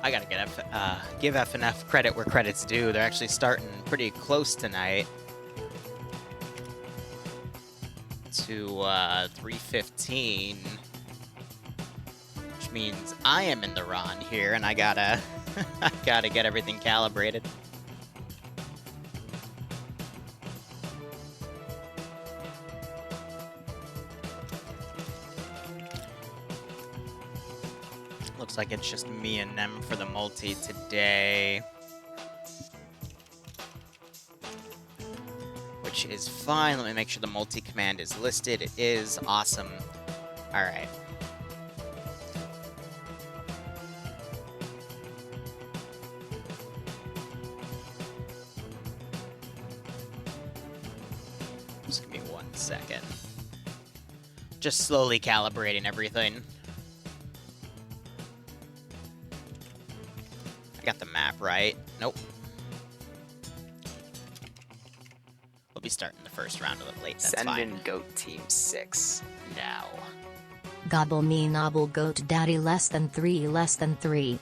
I gotta give FNF credit where credit's due. They're actually starting pretty close tonight to 3:15, which means I am in the run here, and I gotta I gotta get everything calibrated. Looks like it's just me and them for the multi today. Which is fine. Let me make sure the multi-command is listed. It is. Awesome. All right. Just give me 1 second. Just slowly calibrating everything. I got the map right. Nope. We'll be starting the first round a little late. That's Send fine. in Goat Team 6 now. Gobble me nobble goat daddy less than 3 less than 3.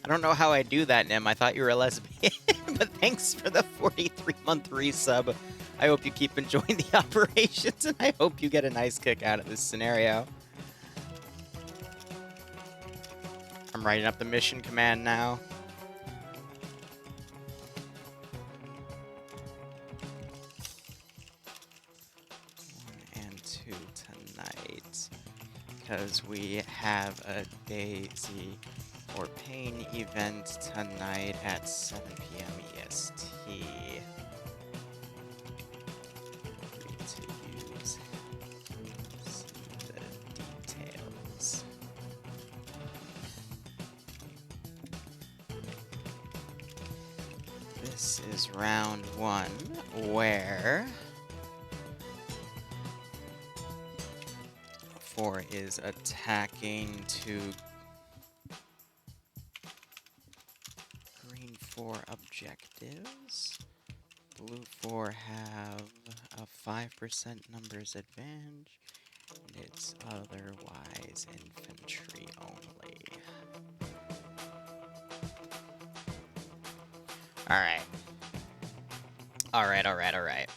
I don't know how I do that, Nim. I thought you were a lesbian. But thanks for the 43-month resub. I hope you keep enjoying the operations, and I hope you get a nice kick out of this scenario. I'm writing up the mission command now. Because we have a Daisy or Pain event tonight at 7 p.m. EST. Free to use. See the details. This is round 1, where 4 is attacking to green 4 objectives. Blue 4 have a 5% numbers advantage, and it's otherwise infantry only. Alright. Alright.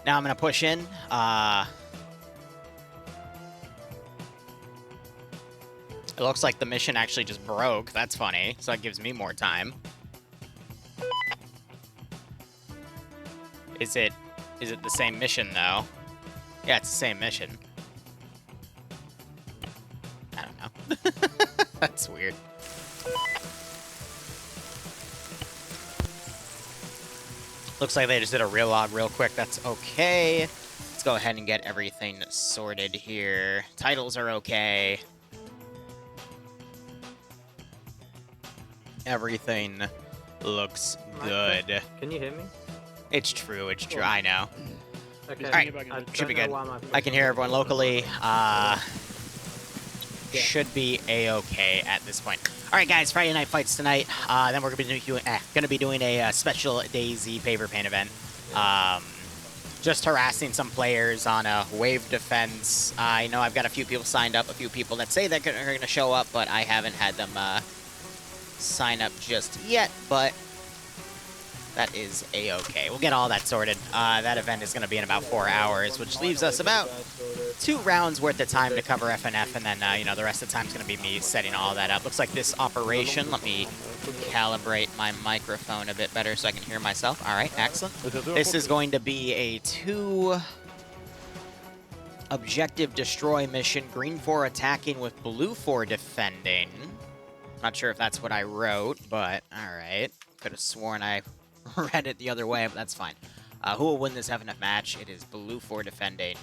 Now I'm gonna push in. It looks like the mission actually just broke. That's funny. So that gives me more time. Is it the same mission though? Yeah, it's the same mission. I don't know. That's weird. Looks like they just did a real log real quick. That's okay. Let's go ahead and get everything sorted here. Titles are okay. Everything looks good. Can you hear me? It's true. I know. Okay. All right, should be good. I can hear everyone locally. Should be a-okay at this point. All right, guys, Friday night fights tonight. Then we're gonna be doing a special DayZ paper paint event. Just harassing some players on a wave defense. I know I've got a few people signed up, a few people that say they're gonna show up, but I haven't had them sign up just yet. But that is a-okay. We'll get all that sorted. That event is gonna be in about 4 hours, which leaves us about 2 rounds worth of time to cover FNF, and then, you know, the rest of the time is going to be me setting all that up. Looks like this operation, let me calibrate my microphone a bit better so I can hear myself. All right, excellent. This is going to be a 2 objective destroy mission. Green 4 attacking with blue 4 defending. Not sure if that's what I wrote, but all right. Could have sworn I read it the other way, but that's fine. Who will win this FNF match? It is blue 4 defending.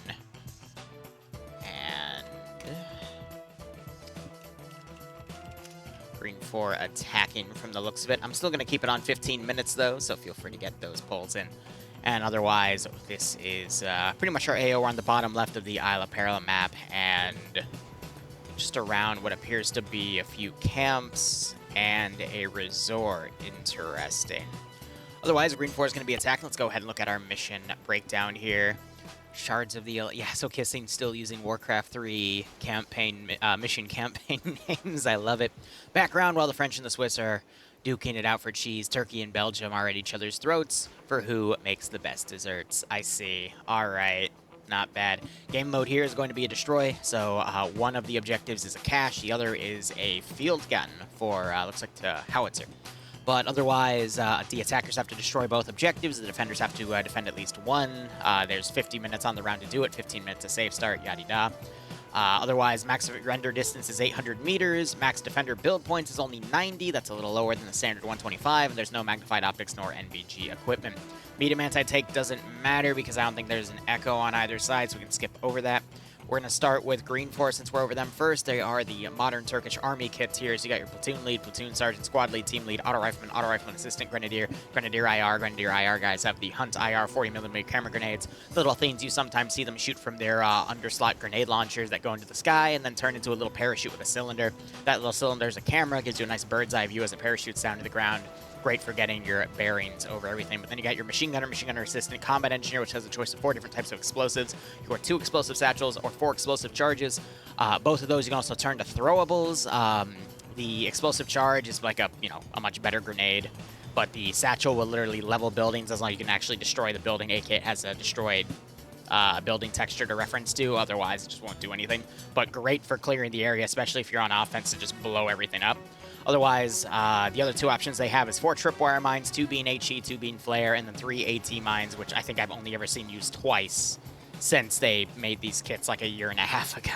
Green 4 attacking from the looks of it. I'm still going to keep it on 15 minutes, though, so feel free to get those polls in. And otherwise, this is pretty much our AO. We're on the bottom left of the Isle of Peril map, and just around what appears to be a few camps and a resort. Interesting. Otherwise, Green 4 is going to be attacking. Let's go ahead and look at our mission breakdown here. Shards of the yeah. So Kissing still using Warcraft 3 campaign mission campaign names. I love it. Background while the French and the Swiss are duking it out for cheese. Turkey and Belgium are at each other's throats for who makes the best desserts. I see. All right. Not bad. Game mode here is going to be a destroy. So one of the objectives is a cache. The other is a field gun for looks like the howitzer. But otherwise, the attackers have to destroy both objectives. The defenders have to defend at least one. There's 50 minutes on the round to do it, 15 minutes to save start, yada-da. Otherwise, max render distance is 800 meters. Max defender build points is only 90. That's a little lower than the standard 125. And there's no magnified optics nor NVG equipment. Medium anti-tank doesn't matter because I don't think there's an echo on either side, so we can skip over that. We're going to start with Green Force since we're over them first. They are the modern Turkish army kits here. So you got your platoon lead, platoon sergeant, squad lead, team lead, auto rifleman assistant, grenadier, grenadier IR guys have the Hunt IR 40mm camera grenades. The little things you sometimes see them shoot from their underslot grenade launchers that go into the sky and then turn into a little parachute with a cylinder. That little cylinder is a camera, gives you a nice bird's eye view as it parachutes down to the ground. Great for getting your bearings over everything. But then you got your machine gunner assistant, combat engineer, which has a choice of 4 different types of explosives. You got 2 explosive satchels or 4 explosive charges. Both of those you can also turn to throwables. The explosive charge is like a much better grenade, but the satchel will literally level buildings as long as you can actually destroy the building. AK it has a destroyed building texture to reference to. Otherwise, it just won't do anything. But great for clearing the area, especially if you're on offense to just blow everything up. Otherwise, the other 2 options they have is 4 tripwire mines, 2 being HE, 2 being flare, and then 3 AT mines, which I think I've only ever seen used twice since they made these kits like a year and a half ago.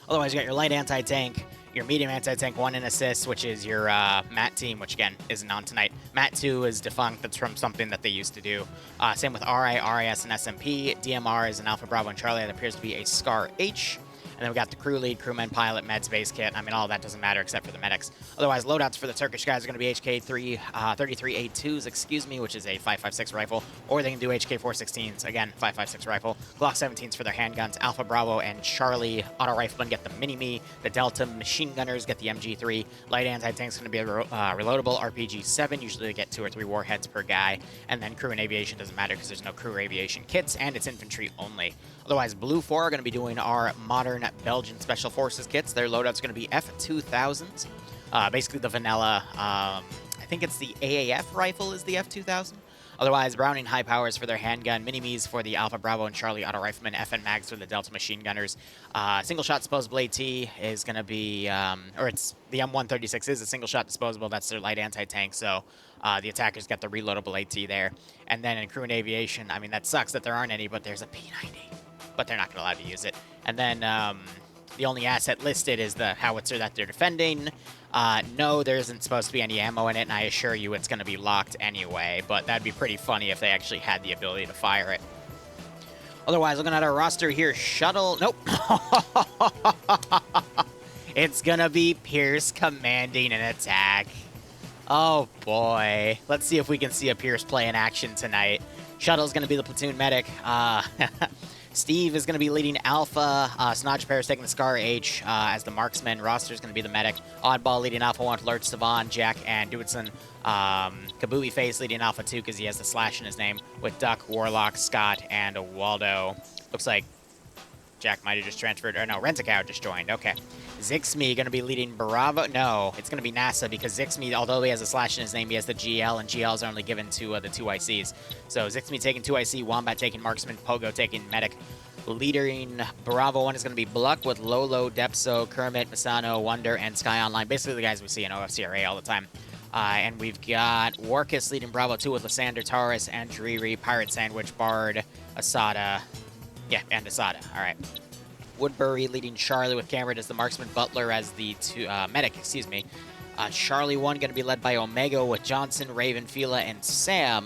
Otherwise, you got your light anti-tank, your medium anti-tank 1 in assist, which is your MAT team, which again isn't on tonight. MAT 2 is defunct. That's from something that they used to do. Same with RI, RIS, and SMP. DMR is an Alpha Bravo and Charlie. That appears to be a Scar H. And then we got the crew lead, crewman, pilot, med space kit. I mean, all of that doesn't matter except for the medics. Otherwise, loadouts for the Turkish guys are going to be HK 33A2s, excuse me, which is a 5.56 rifle. Or they can do HK 416s, again, 5.56 rifle. Glock 17s for their handguns. Alpha Bravo and Charlie auto riflemen get the Mini-Me. The Delta machine gunners get the MG3. Light anti-tank's going to be a reloadable RPG 7. Usually they get 2 or 3 warheads per guy. And then crew and aviation doesn't matter because there's no crew aviation kits, and it's infantry only. Otherwise, Blue 4 are going to be doing our modern Belgian Special Forces kits. Their loadout's going to be F2000s. Basically the vanilla, I think it's the AAF rifle is the F2000. Otherwise, Browning high powers for their handgun, Mini-Me's for the Alpha Bravo and Charlie auto riflemen, FN Mags for the Delta machine gunners. Single shot disposable AT is going to be, or it's the M136 is a single shot disposable. That's their light anti-tank. So the attackers get the reloadable AT there. And then in crew and aviation, I mean, that sucks that there aren't any, but there's a P90. But they're not going to allow to use it. And then the only asset listed is the howitzer that they're defending. No, there isn't supposed to be any ammo in it, and I assure you it's going to be locked anyway, but that'd be pretty funny if they actually had the ability to fire it. Otherwise, looking at our roster here, Shuttle... Nope. It's going to be Pierce commanding an attack. Oh, boy. Let's see if we can see a Pierce play in action tonight. Shuttle's going to be the platoon medic. Steve is going to be leading Alpha. Snodge Pair is taking the Scar H as the marksman. Roster is going to be the medic. Oddball leading Alpha 1 with Lurch, Savon, Jack, and Dewitson. Kabooey Face leading Alpha 2 because he has the slash in his name with Duck, Warlock, Scott, and Waldo. Looks like Jack might have just transferred. Or no, Rent-A-Cow just joined. Okay. Zixme going to be leading Bravo. No, it's going to be NASA because Zixme, although he has a slash in his name, he has the GL, and GLs are only given to the 2 ICs. So Zixme taking 2 IC, Wombat taking Marksman, Pogo taking Medic. Leading Bravo 1 is going to be Bluck with Lolo, Depso, Kermit, Misano, Wonder, and Sky Online. Basically the guys we see in OFCRA all the time. And we've got Warkus leading Bravo 2 with Lysander, Taurus, and Driri, Pirate Sandwich, Bard, Asada. Yeah, and Asada. All right. Woodbury leading Charlie with Cameron as the marksman, Butler as the medic, excuse me. Charlie 1 going to be led by Omega with Johnson, Raven, Fila, and Sam.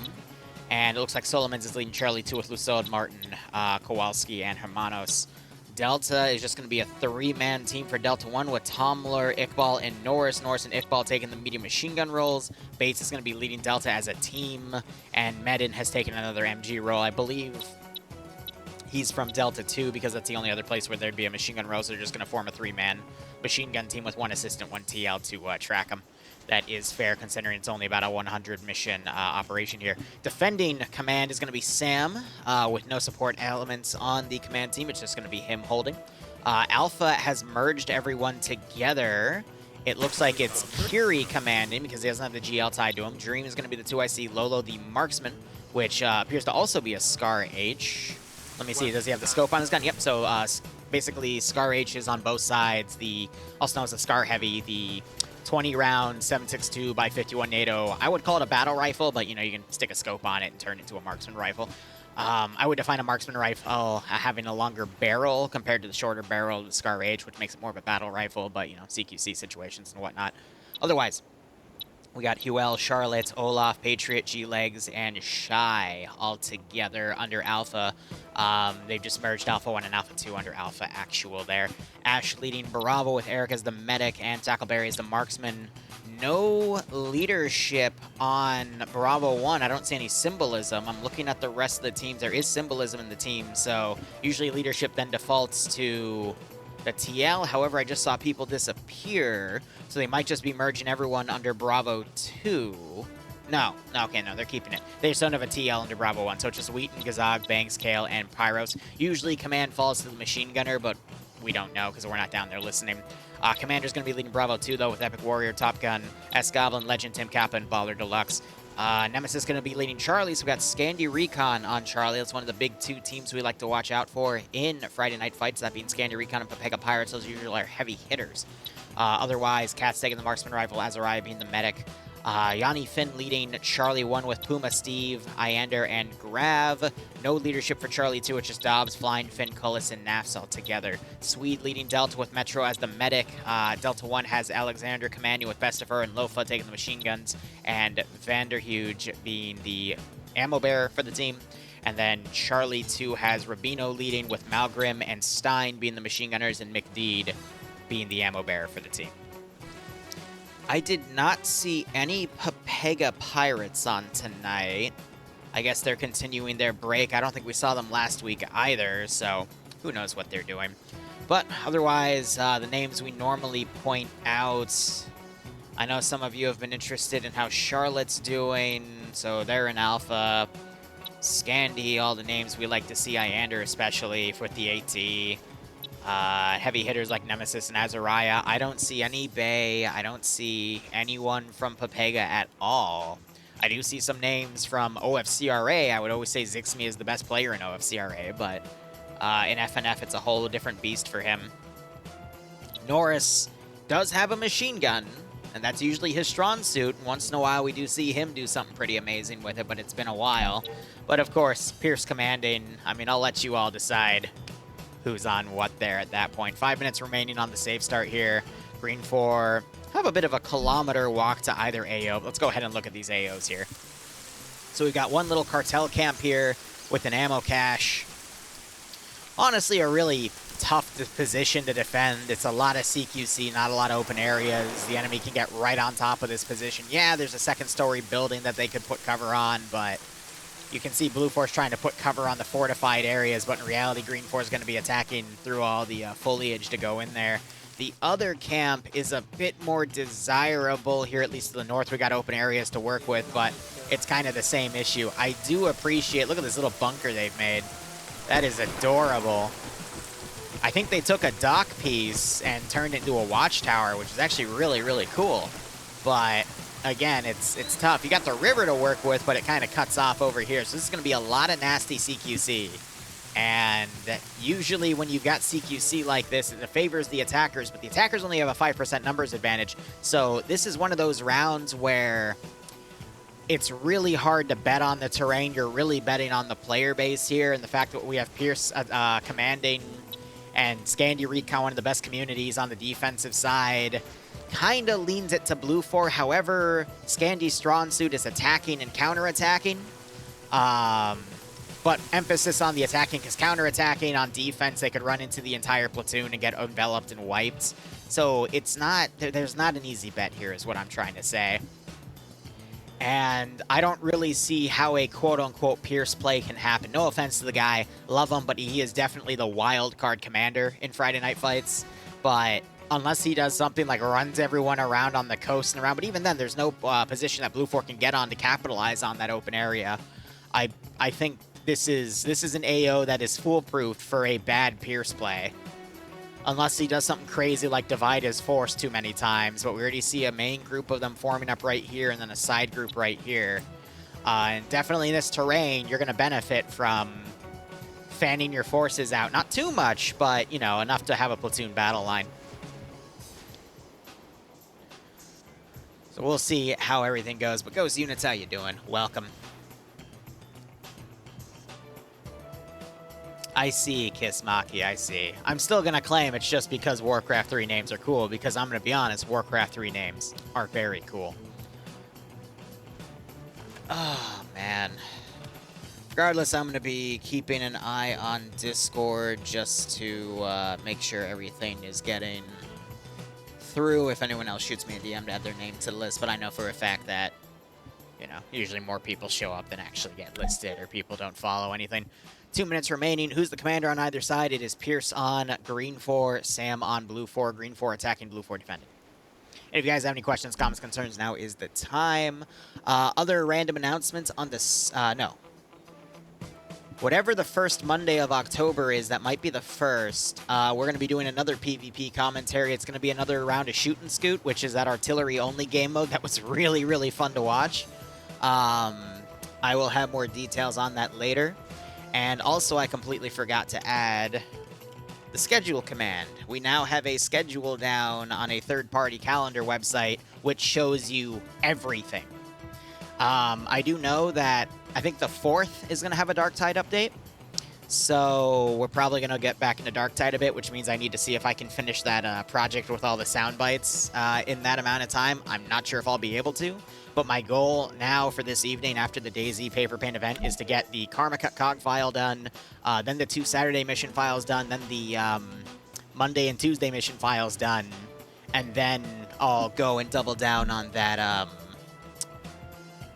And it looks like Solomons is leading Charlie 2 with Lusaud, Martin, Kowalski, and Hermanos. Delta is just going to be a 3-man team for Delta 1 with Tomler, Iqbal, and Norris. Norris and Iqbal taking the medium machine gun roles. Bates is going to be leading Delta as a team. And Medin has taken another MG role. I believe he's from Delta 2 because that's the only other place where there'd be a machine gun row, so they're just going to form a 3-man machine gun team with 1 assistant, 1 TL to track them. that is fair considering it's only about a 100 mission operation here. Defending command is going to be Sam with no support elements on the command team. It's just going to be him holding. Alpha has merged everyone together. It looks like it's Curie commanding because he doesn't have the GL tied to him. Dream is going to be the 2IC. Lolo the marksman, which appears to also be a Scar H. Let me see, does he have the scope on his gun? Yep, so basically Scar H is on both sides. Also known as the Scar Heavy, the 20-round 7.62 by 51 NATO. I would call it a battle rifle, but you know, you can stick a scope on it and turn it into a marksman rifle. I would define a marksman rifle having a longer barrel compared to the shorter barrel of the Scar H, which makes it more of a battle rifle, but you know, CQC situations and whatnot. Otherwise, we got Huel, Charlotte, Olaf, Patriot, G-Legs, and Shy all together under Alpha. They've just merged Alpha 1 and Alpha 2 under Alpha Actual there. Ash leading Bravo with Eric as the medic and Tackleberry as the marksman. No leadership on Bravo 1. I don't see any symbolism. I'm looking at the rest of the teams. There is symbolism in the team, so usually leadership then defaults to the TL. However, I just saw people disappear, so they might just be merging everyone under Bravo 2. No, they're keeping it. They just don't have a TL under Bravo 1, so it's just Wheaton, Gazog, Banks, Kale, and Pyros. Usually command falls to the machine gunner, but we don't know because we're not down there listening. Commander's going to be leading Bravo 2, though, with Epic Warrior, Top Gun, S-Goblin, Legend, Tim Kappa, and Baller Deluxe. Nemesis going to be leading Charlie, so we got Scandi Recon on Charlie. That's one of the big two teams we like to watch out for in Friday Night Fights, that being Scandi Recon and Papega Pirates. Those usually are heavy hitters. Otherwise, Cat's taking the marksman rifle, Azariah being the medic. Yanni Finn leading Charlie 1 with Puma, Steve, Iander, and Grav. No leadership for Charlie 2, it's just Dobbs, Flying, Finn, Cullis, and Nafs all together. Swede leading Delta with Metro as the medic. Delta 1 has Alexander commanding with Bestifer and Lofa taking the machine guns, and Vanderhuge being the ammo bearer for the team. And then Charlie 2 has Rabino leading with Malgrim and Stein being the machine gunners, and McDeed being the ammo bearer for the team. I did not see any Papega Pirates on tonight. I guess they're continuing their break. I don't think we saw them last week either, so who knows what they're doing. But otherwise, the names we normally point out, I know some of you have been interested in how Charlotte's doing, so they're in Alpha. Scandi, all the names we like to see, Iander especially with the AT. Heavy hitters like Nemesis and Azariah. I don't see any Bay. I don't see anyone from Papega at all. I do see some names from OFCRA. I would always say Zixmi is the best player in OFCRA, but in FNF it's a whole different beast for him. Norris does have a machine gun, and that's usually his strong suit. Once in a while we do see him do something pretty amazing with it, but it's been a while. But of course, Pierce commanding, I mean, I'll let you all decide who's on what there at that point. 5 minutes remaining on the safe start here. Green 4 have a bit of a kilometer walk to either AO. Let's go ahead and look at these AOs here. So we've got one little cartel camp here with an ammo cache. Honestly, a really tough position to defend. It's a lot of CQC, not a lot of open areas. The enemy can get right on top of this position. Yeah, there's a second story building that they could put cover on, but you can see Blue Force trying to put cover on the fortified areas, but in reality, Green Force is going to be attacking through all the foliage to go in there. The other camp is a bit more desirable here, at least to the north. We got open areas to work with, but it's kind of the same issue. I do appreciate, look at this little bunker they've made. That is adorable. I think they took a dock piece and turned it into a watchtower, which is actually really, really cool. But again, it's tough. You got the river to work with, but it kind of cuts off over here. So this is going to be a lot of nasty CQC. And usually when you've got CQC like this, it favors the attackers, but the attackers only have a 5% numbers advantage. So this is one of those rounds where it's really hard to bet on the terrain. You're really betting on the player base here, and the fact that we have Pierce commanding and Scandi Recon, one of the best communities on the defensive side, kind of leans it to Blue 4. However, Scandi's strong suit is attacking and counterattacking. But emphasis on the attacking, because counterattacking on defense, they could run into the entire platoon and get enveloped and wiped. So it's not, there's not an easy bet here is what I'm trying to say. And I don't really see how a quote-unquote Pierce play can happen. No offense to the guy, love him, but he is definitely the wild card commander in Friday Night Fights. But unless he does something like runs everyone around on the coast and around. But even then, there's no position that Blue 4 can get on to capitalize on that open area. I think this is an AO that is foolproof for a bad Pierce play. Unless he does something crazy like divide his force too many times. But we already see a main group of them forming up right here and then a side group right here. And definitely in this terrain, you're going to benefit from fanning your forces out. Not too much, but, you know, enough to have a platoon battle line. So we'll see how everything goes. But Ghost Units, how you doing? Welcome. I see, Kismaki, I see. I'm still going to claim it's just because Warcraft 3 names are cool, because I'm going to be honest, Warcraft 3 names are very cool. Oh, man. Regardless, I'm going to be keeping an eye on Discord just to make sure everything is getting through. If anyone else shoots me a DM to add their name to the list, but I know for a fact that, you know, usually more people show up than actually get listed, or people don't follow anything. 2 minutes remaining. Who's the commander on either side? It is Pierce on Green 4, Sam on Blue 4. Green 4 attacking, Blue 4 defending. And if you guys have any questions, comments, concerns, now is the time. Other random announcements on this... no. Whatever the first Monday of October is, that might be the first, we're going to be doing another PvP commentary. It's going to be another round of Shoot and Scoot, which is that artillery-only game mode that was really, really fun to watch. I will have more details on that later. And also, I completely forgot to add the schedule command. We now have a schedule down on a third-party calendar website, which shows you everything. I do know that I think the 4th is going to have a Darktide update. So we're probably going to get back into Darktide a bit, which means I need to see if I can finish that project with all the sound bites in that amount of time. I'm not sure if I'll be able to. But my goal now for this evening after the DayZ Paper Paint event is to get the Karma Cut Cog file done, then the 2 Saturday mission files done, then the Monday and Tuesday mission files done, and then I'll go and double down on that,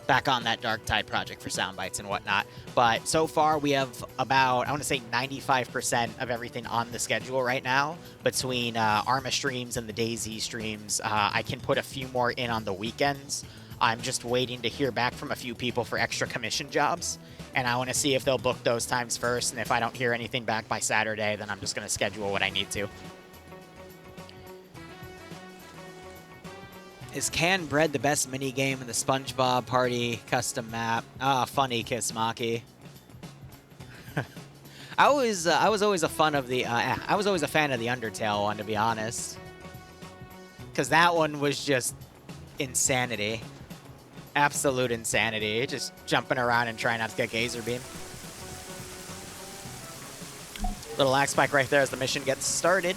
back on that Darktide project for sound bites and whatnot. But so far we have about, I want to say 95% of everything on the schedule right now between Arma streams and the DayZ streams. I can put a few more in on the weekends. I'm just waiting to hear back from a few people for extra commission jobs, and I want to see if they'll book those times first, and if I don't hear anything back by Saturday, then I'm just going to schedule what I need to. Is Canned Bread the best minigame in the SpongeBob Party custom map? Ah, funny, Kismaki. I was always a fan of the Undertale one, to be honest, because that one was just insanity. Absolute insanity. Just jumping around and trying not to get Gazer Beam. Little axe spike right there as the mission gets started.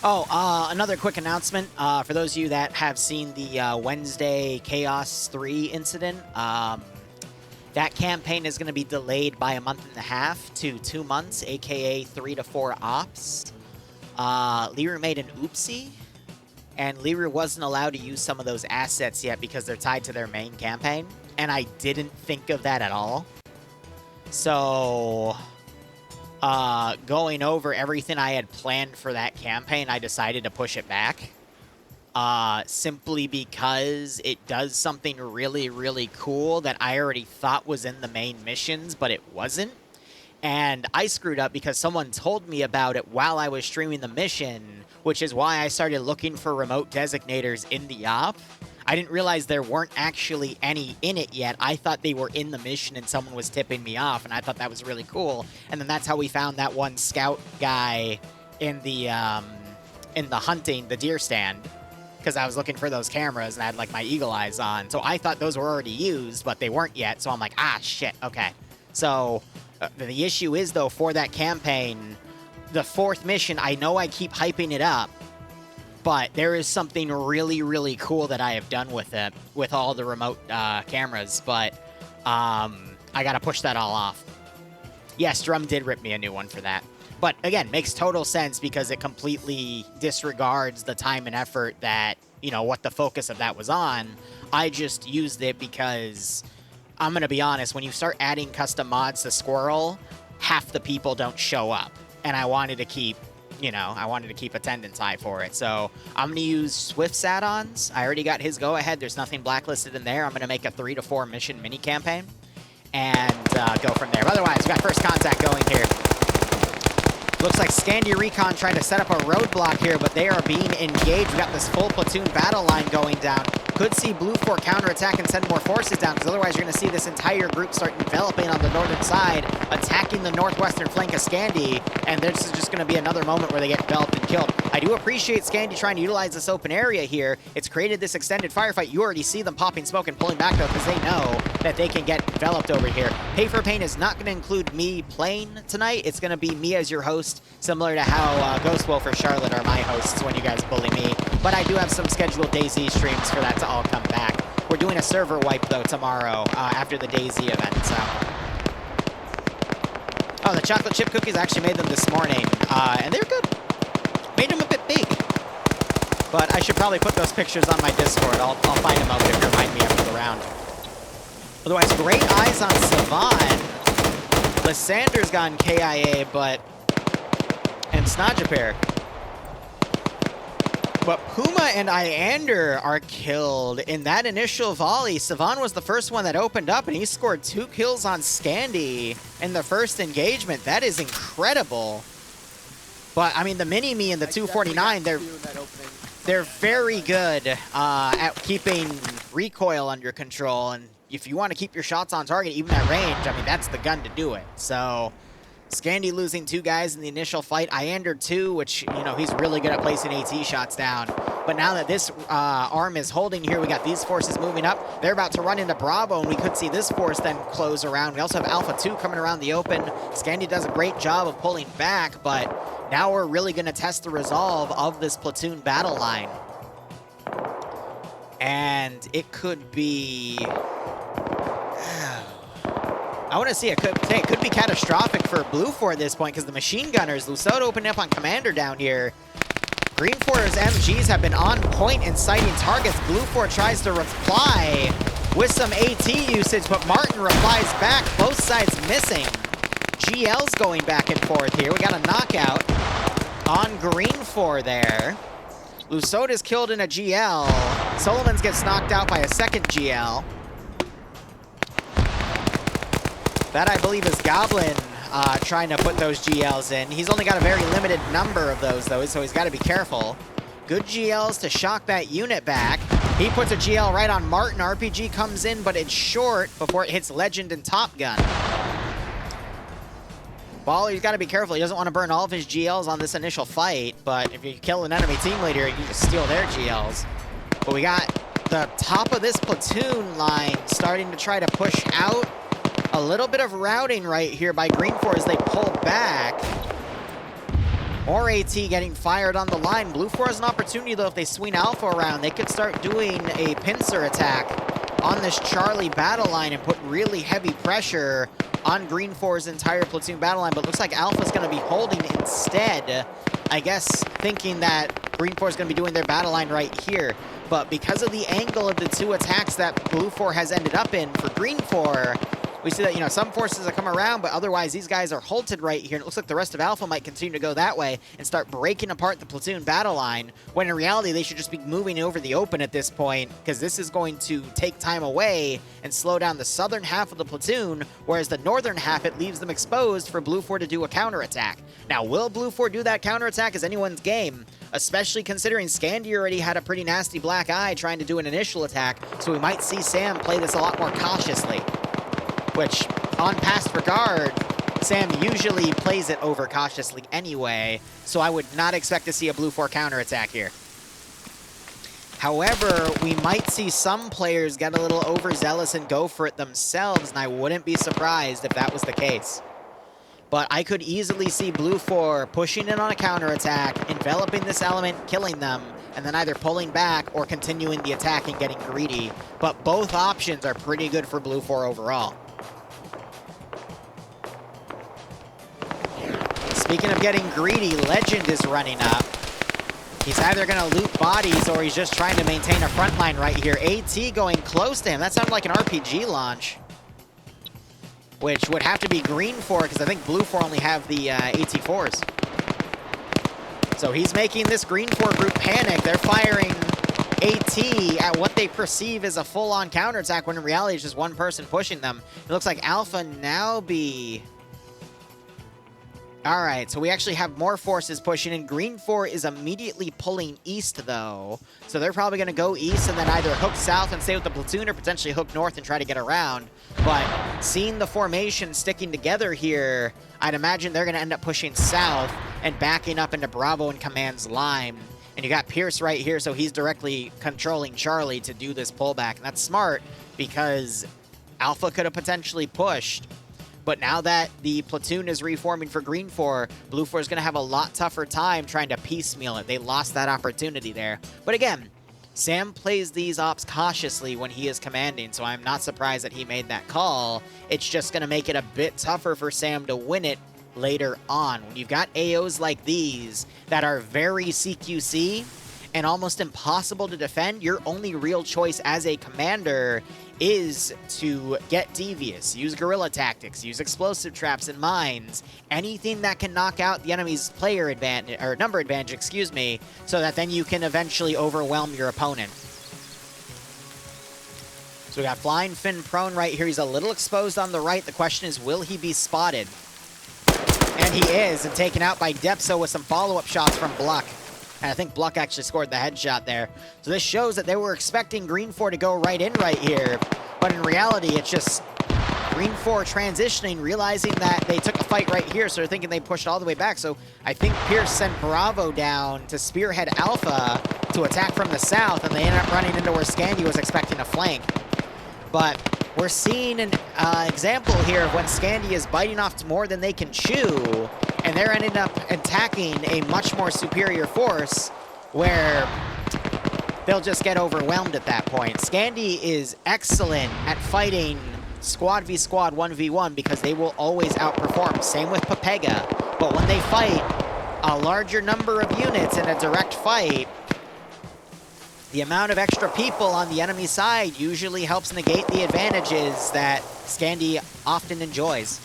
Oh, another quick announcement. For those of you that have seen the Wednesday Chaos 3 incident, that campaign is going to be delayed by a month and a half to 2 months, aka 3 to 4 ops. Liru made an oopsie, and Liru wasn't allowed to use some of those assets yet because they're tied to their main campaign, and I didn't think of that at all. So, going over everything I had planned for that campaign, I decided to push it back. Simply because it does something really, really cool that I already thought was in the main missions, but it wasn't. And I screwed up because someone told me about it while I was streaming the mission, which is why I started looking for remote designators in the op. I didn't realize there weren't actually any in it yet. I thought they were in the mission and someone was tipping me off, and I thought that was really cool. And then that's how we found that one scout guy in the hunting, the deer stand, because I was looking for those cameras and I had like my eagle eyes on. So I thought those were already used, but they weren't yet. So I'm like, ah, shit, okay. So the issue is, though, for that campaign, the 4th mission, I know I keep hyping it up, but there is something really, really cool that I have done with it, with all the remote cameras, but I got to push that all off. Yes, Drum did rip me a new one for that. But again, makes total sense because it completely disregards the time and effort that, you know, what the focus of that was on. I just used it because I'm going to be honest, when you start adding custom mods to Squirrel, half the people don't show up. And I wanted to keep, you know, I wanted to keep attendance high for it. So I'm going to use Swift's add-ons. I already got his go-ahead. There's nothing blacklisted in there. I'm going to make a 3 to 4 mission mini-campaign and go from there. But otherwise, we got first contact going here. Looks like Scandi Recon trying to set up a roadblock here, but they are being engaged. We got this full platoon battle line going down. Could see Blue 4 counterattack and send more forces down, because otherwise you're going to see this entire group start enveloping on the northern side, attacking the northwestern flank of Scandi, and this is just going to be another moment where they get enveloped and killed. I do appreciate Scandi trying to utilize this open area here. It's created this extended firefight. You already see them popping smoke and pulling back, though, because they know that they can get enveloped over here. Pay for Pain is not going to include me playing tonight. It's going to be me as your host, similar to how Ghost Wolf or Charlotte are my hosts when you guys bully me. But I do have some scheduled DayZ streams for that to all come back. We're doing a server wipe, though, tomorrow after the DayZ event, so. Oh, the chocolate chip cookies, I actually made them this morning, and they're good. Made them a bit big. But I should probably put those pictures on my Discord. I'll find them out if you remind me after the round. Otherwise, great eyes on Savan. Lysander's gone KIA, but... and Snodjapair. But Puma and Iander are killed in that initial volley. Savan was the first one that opened up, and he scored 2 kills on Scandi in the first engagement. That is incredible. But, I mean, the Mini-Me and the 249, they're very good at keeping recoil under control. And if you want to keep your shots on target, even at range, I mean, that's the gun to do it. So... Scandi losing 2 guys in the initial fight. Iander 2, which, you know, he's really good at placing AT shots down. But now that this arm is holding here, we got these forces moving up. They're about to run into Bravo, and we could see this force then close around. We also have Alpha 2 coming around the open. Scandi does a great job of pulling back, but now we're really going to test the resolve of this platoon battle line. And it could be... I want to see it could be catastrophic for Blue 4 at this point, because the machine gunners, Lusot opening up on Commander down here. Green 4's MGs have been on point in sighting targets. Blue 4 tries to reply with some AT usage, but Martin replies back. Both sides missing. GL's going back and forth here. We got a knockout on Green 4 there. Lusot is killed in a GL. Solomons gets knocked out by a second GL. That, I believe, is Goblin trying to put those GLs in. He's only got a very limited number of those, though, so he's got to be careful. Good GLs to shock that unit back. He puts a GL right on Martin. RPG comes in, but it's short before it hits Legend and Top Gun. Well, he's got to be careful. He doesn't want to burn all of his GLs on this initial fight, but if you kill an enemy team leader, you just steal their GLs. But we got the top of this platoon line starting to try to push out. A little bit of routing right here by Green 4 as they pull back. More AT getting fired on the line. Blue 4 has an opportunity, though, if they swing Alpha around. They could start doing a pincer attack on this Charlie battle line and put really heavy pressure on Green 4's entire platoon battle line. But it looks like Alpha's going to be holding instead. I guess thinking that Green 4 is going to be doing their battle line right here. But because of the angle of the 2 attacks that Blue 4 has ended up in for Green 4... we see that, you know, some forces have come around, but otherwise these guys are halted right here. And it looks like the rest of Alpha might continue to go that way and start breaking apart the platoon battle line, when in reality they should just be moving over the open at this point, because this is going to take time away and slow down the southern half of the platoon, whereas the northern half, it leaves them exposed for Blue 4 to do a counterattack. Now, will Blue 4 do that counterattack is anyone's game, especially considering Scandi already had a pretty nasty black eye trying to do an initial attack, so we might see Sam play this a lot more cautiously. Which, on past regard, Sam usually plays it over cautiously anyway, so I would not expect to see a Blue 4 counterattack here. However, we might see some players get a little overzealous and go for it themselves, and I wouldn't be surprised if that was the case. But I could easily see Blue 4 pushing in on a counterattack, enveloping this element, killing them, and then either pulling back or continuing the attack and getting greedy. But both options are pretty good for Blue 4 overall. Speaking of getting greedy, Legend is running up. He's either going to loot bodies or he's just trying to maintain a front line right here. AT going close to him. That sounded like an RPG launch. which would have to be green 4 because I think blue 4 only have the AT4s. So he's making this green 4 group panic. They're firing AT at what they perceive as a full-on counterattack when in reality it's just one person pushing them. It looks like Alpha now be... Alright, so we actually have more forces pushing in. Green 4 is immediately pulling east, though. So they're probably going to go east and then either hook south and stay with the platoon or potentially hook north and try to get around. But seeing the formation sticking together here, I'd imagine they're going to end up pushing south and backing up into Bravo and Command's line. And you got Pierce right here, so he's directly controlling Charlie to do this pullback. And that's smart because Alpha could have potentially pushed. But now that the platoon is reforming for Green 4, Blue 4 is going to have a lot tougher time trying to piecemeal it. They lost that opportunity there. But again, Sam plays these ops cautiously when he is commanding, so I'm not surprised that he made that call. It's just going to make it a bit tougher for Sam to win it later on. When you've got AOs like these that are very CQC and almost impossible to defend, your only real choice as a commander is to get devious, use guerrilla tactics, use explosive traps and mines, anything that can knock out the enemy's player advantage, or number advantage, excuse me, so that then you can eventually overwhelm your opponent. So we got Flying Finn prone right here. He's a little exposed on the right. The question is, will he be spotted? And he is, and taken out by Depso with some follow-up shots from Bluck. And I think Bluck actually scored the headshot there. So this shows that they were expecting Green 4 to go right in right here. But in reality, it's just Green 4 transitioning, realizing that they took a fight right here, so they're thinking they pushed all the way back. So I think Pierce sent Bravo down to spearhead Alpha to attack from the south, and they ended up running into where Scandi was expecting a flank. But we're seeing an example here of when Scandi is biting off more than they can chew, and they're ending up attacking a much more superior force where they'll just get overwhelmed at that point. Scandi is excellent at fighting squad v squad 1v1 because they will always outperform. Same with Pepega. But when they fight a larger number of units in a direct fight, the amount of extra people on the enemy side usually helps negate the advantages that Scandi often enjoys.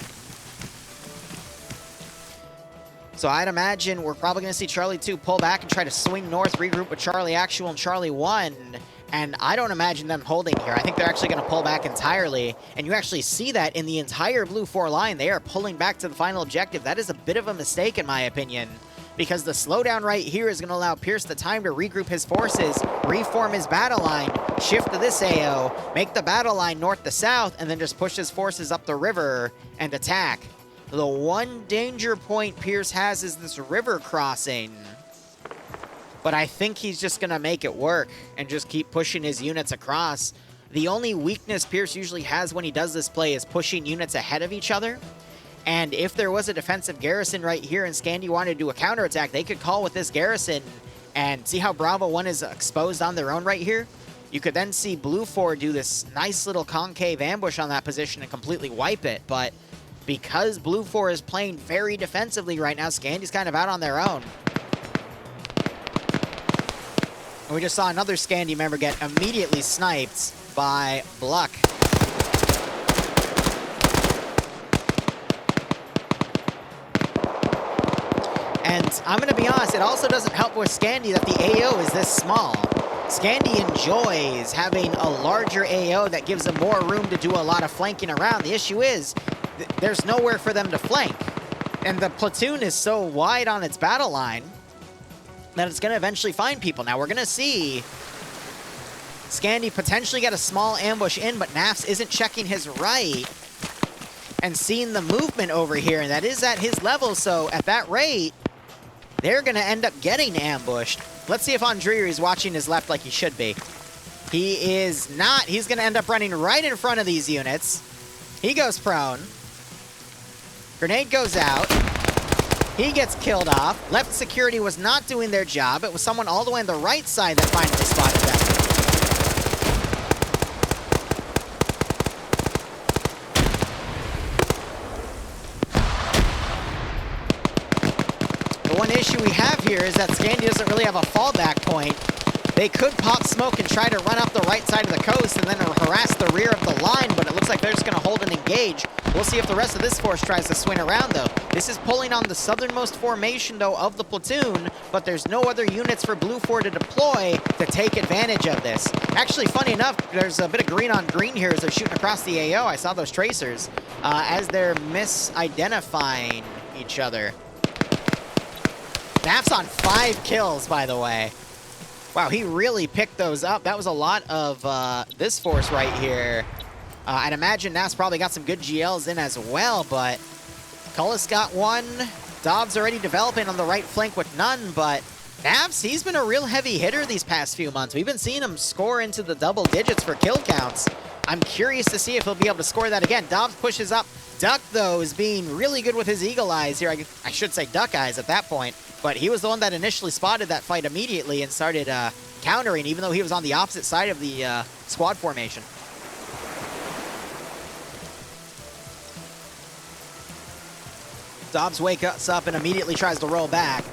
So I'd imagine we're probably going to see Charlie 2 pull back and try to swing north, regroup with Charlie Actual and Charlie 1. And I don't imagine them holding here. I think they're actually going to pull back entirely. And you actually see that in the entire Blue 4 line. They are pulling back to the final objective. That is a bit of a mistake, in my opinion, because the slowdown right here is going to allow Pierce the time to regroup his forces, reform his battle line, shift to this AO, make the battle line north to south, and then just push his forces up the river and attack. The one danger point Pierce has is this river crossing. But I think he's just going to make it work and just keep pushing his units across. The only weakness Pierce usually has when he does this play is pushing units ahead of each other. And if there was a defensive garrison right here and Scandi wanted to do a counterattack, they could call with this garrison and see how Bravo 1 is exposed on their own right here. You could then see Blue 4 do this nice little concave ambush on that position and completely wipe it. But because Blue 4 is playing very defensively right now, Scandi's kind of out on their own. And we just saw another Scandi member get immediately sniped by Bluck. And I'm going to be honest, it also doesn't help with Scandi that the AO is this small. Scandi enjoys having a larger AO that gives them more room to do a lot of flanking around. The issue is, there's nowhere for them to flank. And the platoon is so wide on its battle line that it's going to eventually find people. Now, we're going to see Scandi potentially get a small ambush in, but Nafs isn't checking his right and seeing the movement over here, and that is at his level, so at that rate, they're going to end up getting ambushed. Let's see if Andriri is watching his left like he should be. He is not. He's going to end up running right in front of these units. He goes prone. Grenade goes out. He gets killed off. Left security was not doing their job. It was someone all the way on the right side that finally spotted them. The one issue we have here is that Scandi doesn't really have a fallback point. They could pop smoke and try to run up the right side of the coast and then harass the rear of the line, but it looks like they're just going to hold and engage. We'll see if the rest of this force tries to swing around, though. This is pulling on the southernmost formation, though, of the platoon, but there's no other units for Blue 4 to deploy to take advantage of this. Actually, funny enough, there's a bit of green on green here as they're shooting across the AO. I saw those tracers as they're misidentifying each other. Naf's on 5 kills, by the way. Wow, he really picked those up. That was a lot of this force right here. I'd imagine Naf's probably got some good GLs in as well, but Cullis got one. Dobbs already developing on the right flank with none, but Naf's, he's been a real heavy hitter these past few months. We've been seeing him score into the double digits for kill counts. I'm curious to see if he'll be able to score that again. Dobbs pushes up. Duck, though, is being really good with his eagle eyes here. I should say duck eyes at that point, but he was the one that initially spotted that fight immediately and started countering, even though he was on the opposite side of the squad formation. Dobbs wakes up and immediately tries to roll back.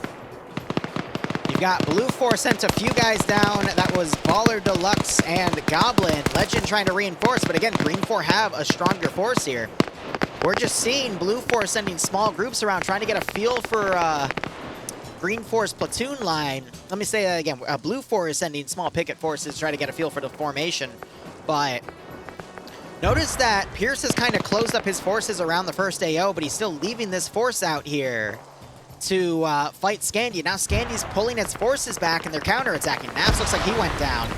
You've got Blue 4 sent a few guys down. That was Baller Deluxe and Goblin. Legend trying to reinforce, but again, Green 4 have a stronger force here. We're just seeing Blue 4 sending small groups around, trying to get a feel for Green 4's platoon line. Let me say that again. Blue 4 is sending small picket forces, trying to get a feel for the formation. But notice that Pierce has kind of closed up his forces around the first AO, but he's still leaving this force out here to fight Scandy. Now Scandy's pulling its forces back and they're counterattacking. Naps looks like he went down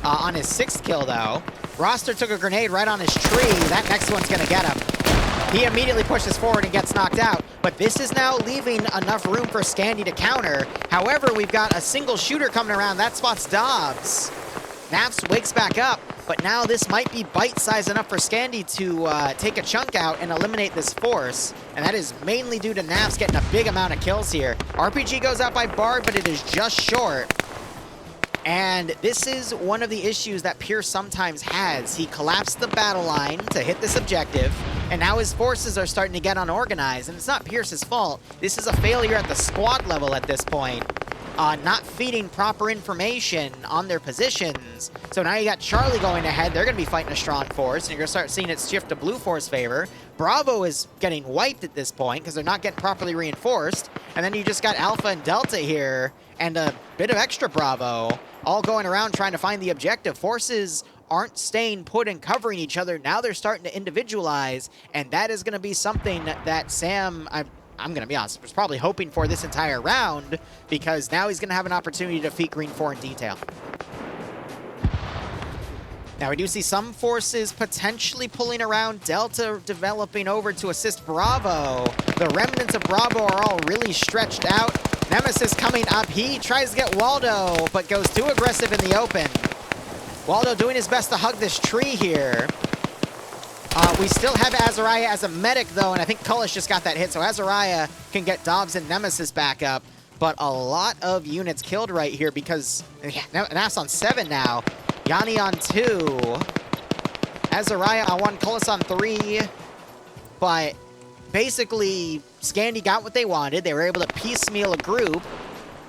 on his 6th kill, though. Roster took a grenade right on his tree. That next one's going to get him. He immediately pushes forward and gets knocked out, but this is now leaving enough room for Scandy to counter. However, we've got a single shooter coming around. That spots Dobbs. Naps wakes back up, but now this might be bite-sized enough for Scandy to take a chunk out and eliminate this force, and that is mainly due to Naps getting a big amount of kills here. RPG goes out by Bard, but it is just short. And this is one of the issues that Pierce sometimes has. He collapsed the battle line to hit this objective, and now his forces are starting to get unorganized, and it's not Pierce's fault. This is a failure at the squad level at this point. Not feeding proper information on their positions. So now you got Charlie going ahead. They're going to be fighting a strong force, and you're going to start seeing it shift to Blue 4's favor. Bravo is getting wiped at this point because they're not getting properly reinforced. And then you just got Alpha and Delta here, and a bit of extra Bravo, all going around trying to find the objective. Forces aren't staying put and covering each other. Now they're starting to individualize, and that is going to be something that Sam, I'm going to be honest, was probably hoping for this entire round, because now he's going to have an opportunity to defeat Green 4 in detail. Now we do see some forces potentially pulling around. Delta developing over to assist Bravo. The remnants of Bravo are all really stretched out. Nemesis coming up. He tries to get Waldo, but goes too aggressive in the open. Waldo doing his best to hug this tree here. We still have Azariah as a medic, though, and I think Cullis just got that hit, so Azariah can get Dobbs and Nemesis back up. But a lot of units killed right here because Naf's on 7 now. Yanni on 2. Azariah on 1, Cullis on 3. But basically, Scandy got what they wanted. They were able to piecemeal a group,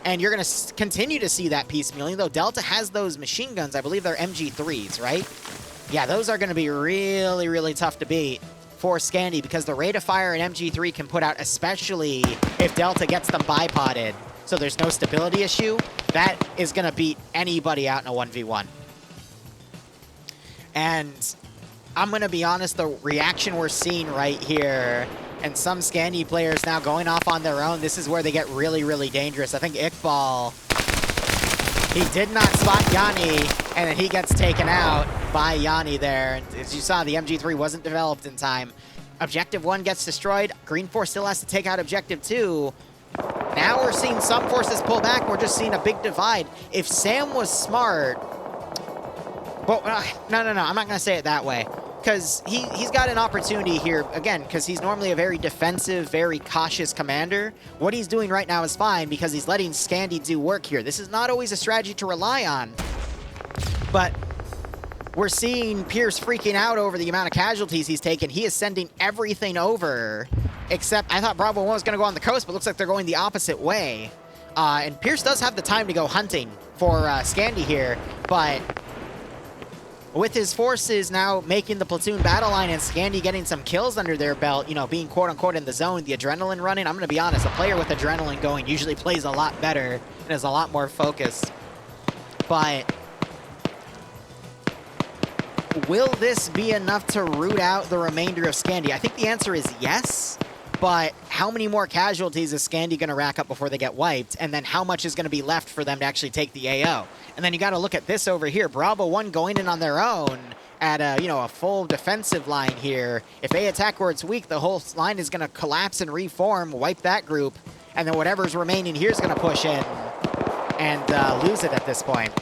and you're going to continue to see that piecemealing, though Delta has those machine guns. I believe they're MG3s, right? Yeah, those are going to be really, really tough to beat for Scandy because the rate of fire an MG3 can put out, especially if Delta gets them bipoded, so there's no stability issue, that is going to beat anybody out in a 1v1. And I'm going to be honest, the reaction we're seeing right here, and some Scandy players now going off on their own, this is where they get really, really dangerous. I think Iqbal, he did not spot Yanni, and then he gets taken out by Yanni there. And as you saw, the MG3 wasn't developed in time. Objective 1 gets destroyed. Green 4 still has to take out Objective 2. Now we're seeing some forces pull back. We're just seeing a big divide. If Sam was smart... Well, no, I'm not going to say it that way. Because he's got an opportunity here, again, because he's normally a very defensive, very cautious commander. What he's doing right now is fine because he's letting Scandy do work here. This is not always a strategy to rely on. But we're seeing Pierce freaking out over the amount of casualties he's taken. He is sending everything over, except I thought Bravo 1 was going to go on the coast, but looks like they're going the opposite way. And Pierce does have the time to go hunting for Scandy here, but with his forces now making the platoon battle line and Scandy getting some kills under their belt, you know, being quote-unquote in the zone, the adrenaline running, I'm going to be honest, a player with adrenaline going usually plays a lot better and is a lot more focused. But will this be enough to root out the remainder of Scandy? I think the answer is yes, but how many more casualties is Scandy going to rack up before they get wiped? And then how much is going to be left for them to actually take the AO? And then you got to look at this over here. Bravo 1 going in on their own at a, you know, a full defensive line here. If they attack where it's weak, the whole line is going to collapse and reform, wipe that group, and then whatever's remaining here is going to push in and lose it at this point.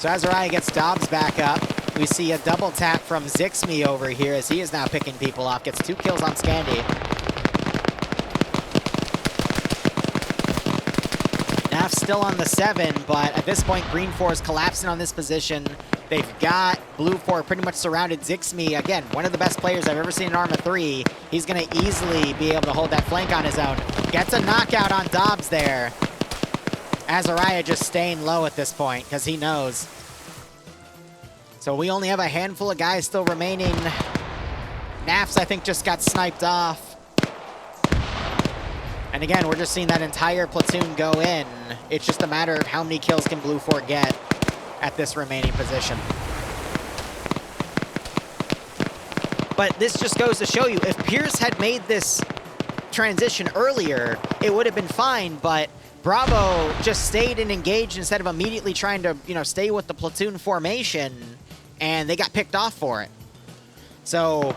So Azariah gets Dobbs back up. We see a double tap from Zixme over here as he is now picking people off. Gets 2 kills on Scandy. Naf still on the 7, but at this point, Green 4 is collapsing on this position. They've got Blue 4 pretty much surrounded. Zixme, again, one of the best players I've ever seen in Arma 3. He's going to easily be able to hold that flank on his own. Gets a knockout on Dobbs there. Azariah just staying low at this point because he knows. So we only have a handful of guys still remaining. Nafs, I think, just got sniped off. And again, we're just seeing that entire platoon go in. It's just a matter of how many kills can Blue 4 get at this remaining position. But this just goes to show you, if Pierce had made this transition earlier, it would have been fine, but Bravo just stayed and engaged instead of immediately trying to, you know, stay with the platoon formation, and they got picked off for it. So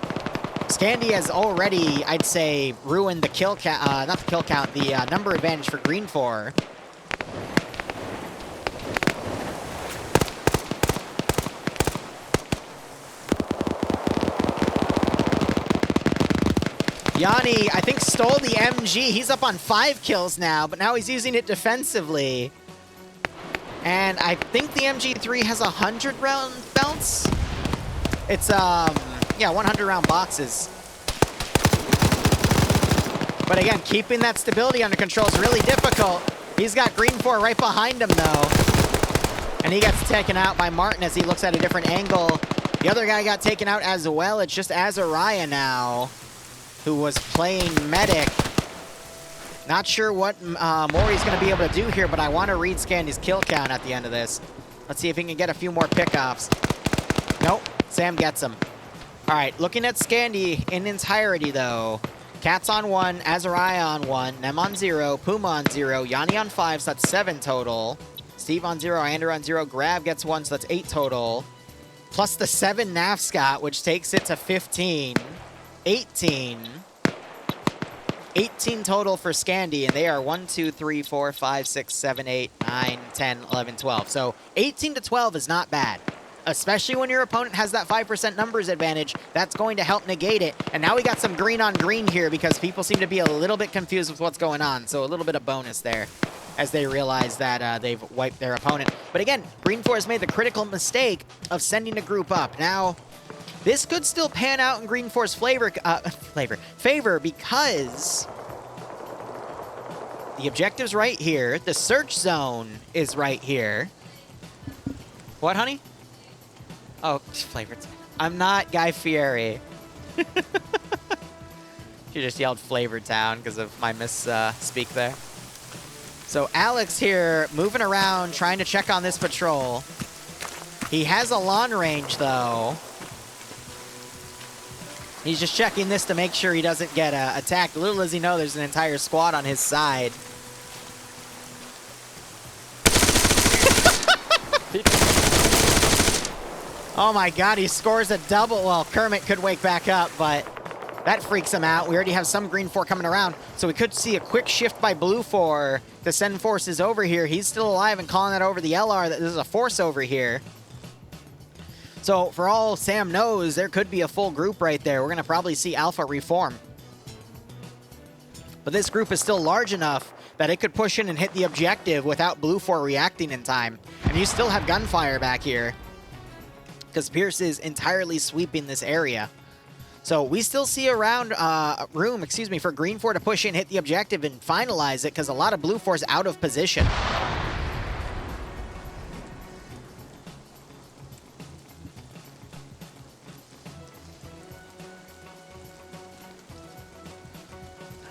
Scandy has already, I'd say, ruined the kill count, not the kill count, the number advantage for Green 4. Yanni, I think, stole the MG. He's up on 5 kills now, but now he's using it defensively. And I think the MG3 has 100 round belts. It's, yeah, 100 round boxes. But again, keeping that stability under control is really difficult. He's got Green 4 right behind him, though. And he gets taken out by Martin as he looks at a different angle. The other guy got taken out as well. It's just Azariah now, who was playing medic. Not sure what more he's going to be able to do here, but I want to read Scandy's kill count at the end of this. Let's see if he can get a few more pickoffs. Nope, Sam gets him. All right, looking at Scandy in entirety, though. Cat's on 1, Azariah on 1, Nem on 0, Puma on 0, Yanni on 5, so that's 7 total. Steve on 0, Ander on 0, Grab gets 1, so that's 8 total. Plus the 7 Nafscott, which takes it to 15. 18 total for Scandy, and they are 1, 2, 3, 4, 5, 6, 7, 8, 9, 10, 11, 12. So 18 to 12 is not bad, especially when your opponent has that 5% numbers advantage. That's going to help negate it. And now we got some green on green here because people seem to be a little bit confused with what's going on. So a little bit of bonus there as they realize that they've wiped their opponent. But again, Green 4 has made the critical mistake of sending a group up. Now, this could still pan out in Green 4's favor because the objective's right here. The search zone is right here. What, honey? Oh, Flavor. I'm not Guy Fieri. She just yelled Flavor Town because of my misspeak there. So Alex here moving around, trying to check on this patrol. He has a long range, though. He's just checking this to make sure he doesn't get attacked. Little does he know there's an entire squad on his side. Oh my god, he scores a double. Well, Kermit could wake back up, but that freaks him out. We already have some Green 4 coming around, so we could see a quick shift by Blue 4 to send forces over here. He's still alive and calling that over the LR that there's a force over here. So for all Sam knows, there could be a full group right there. We're going to probably see Alpha reform. But this group is still large enough that it could push in and hit the objective without Blue 4 reacting in time. And you still have gunfire back here because Pierce is entirely sweeping this area. So we still see around room, for Green 4 to push in, hit the objective, and finalize it, because a lot of Blue 4's out of position.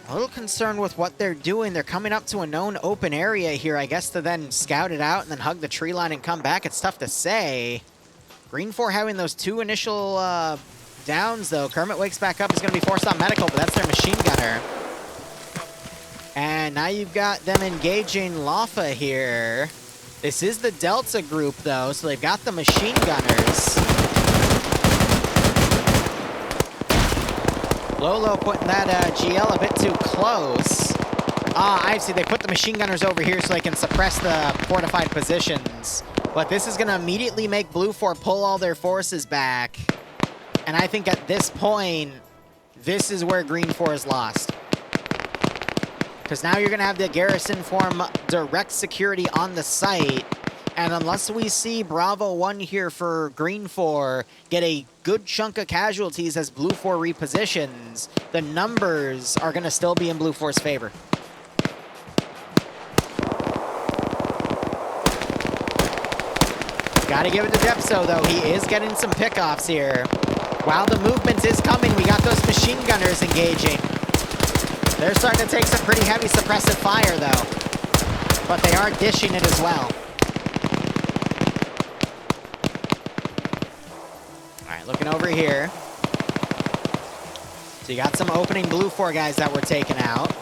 A little concerned with what they're doing. They're coming up to a known open area here, I guess, to then scout it out and then hug the tree line and come back. It's tough to say. Green 4 having those 2 initial downs, though. Kermit wakes back up. He's going to be forced on medical, but that's their machine gunner. And now you've got them engaging Lafa here. This is the Delta group, though, so they've got the machine gunners. Lolo putting that GL a bit too close. I see. They put the machine gunners over here so they can suppress the fortified positions. But this is going to immediately make Blue 4 pull all their forces back. And I think at this point, this is where Green 4 is lost. Because now you're going to have the garrison form direct security on the site. And unless we see Bravo 1 here for Green 4 get a good chunk of casualties as Blue 4 repositions, the numbers are going to still be in Blue 4's favor. Got to give it to Depso, though. He is getting some pickoffs here. While the movement is coming, we got those machine gunners engaging. They're starting to take some pretty heavy suppressive fire, though. But they are dishing it as well. Looking over here. So you got some opening Blue 4 guys that were taken out.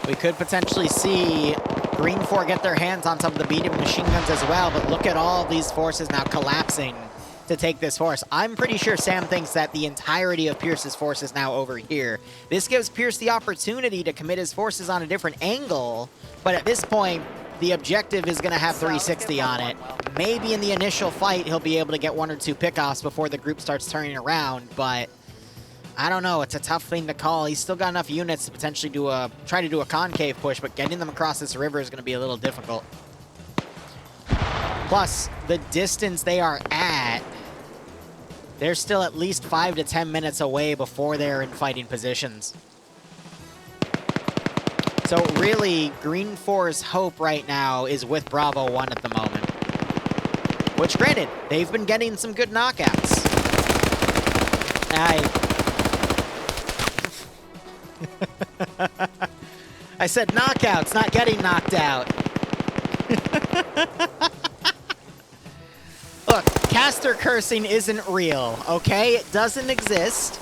We could potentially see Green 4 get their hands on some of the beat-up machine guns as well, but look at all these forces now collapsing to take this force. I'm pretty sure Sam thinks that the entirety of Pierce's force is now over here. This gives Pierce the opportunity to commit his forces on a different angle, but at this point, the objective is going to have 360 on it. Maybe in the initial fight, he'll be able to get 1 or 2 pickoffs before the group starts turning around, but I don't know. It's a tough thing to call. He's still got enough units to potentially try to do a concave push, but getting them across this river is going to be a little difficult. Plus, the distance they are at, they're still at least 5 to 10 minutes away before they're in fighting positions. So really, Green 4's hope right now is with Bravo 1 at the moment. Which, granted, they've been getting some good knockouts. I said knockouts, not getting knocked out. Look, caster cursing isn't real, okay? It doesn't exist.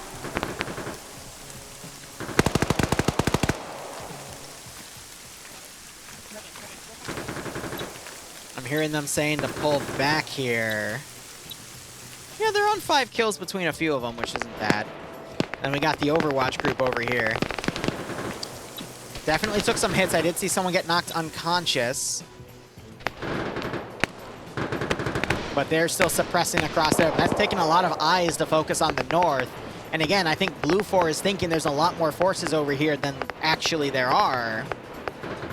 I'm hearing them saying to pull back here. Yeah, they're on 5 kills between a few of them, which isn't bad. Then we got the Overwatch group over here. Definitely took some hits. I did see someone get knocked unconscious. But they're still suppressing across there. That's taking a lot of eyes to focus on the north. And again, I think Blue 4 is thinking there's a lot more forces over here than actually there are.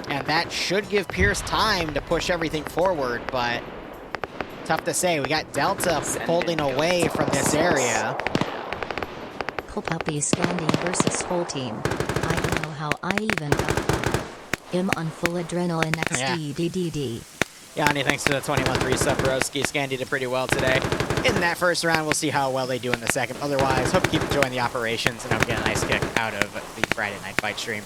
And that should give Pierce time to push everything forward, but tough to say. We got Delta holding away from this area. Puppy Scandy versus whole team. I don't know how I even got him on full adrenaline XDDDD. Yanni, thanks to the 21-3 sub, Broski. Scan did pretty well today. In that first round, we'll see how well they do in the second. Otherwise, hope you keep enjoying the operations and hope you get a nice kick out of the Friday Night Fight stream.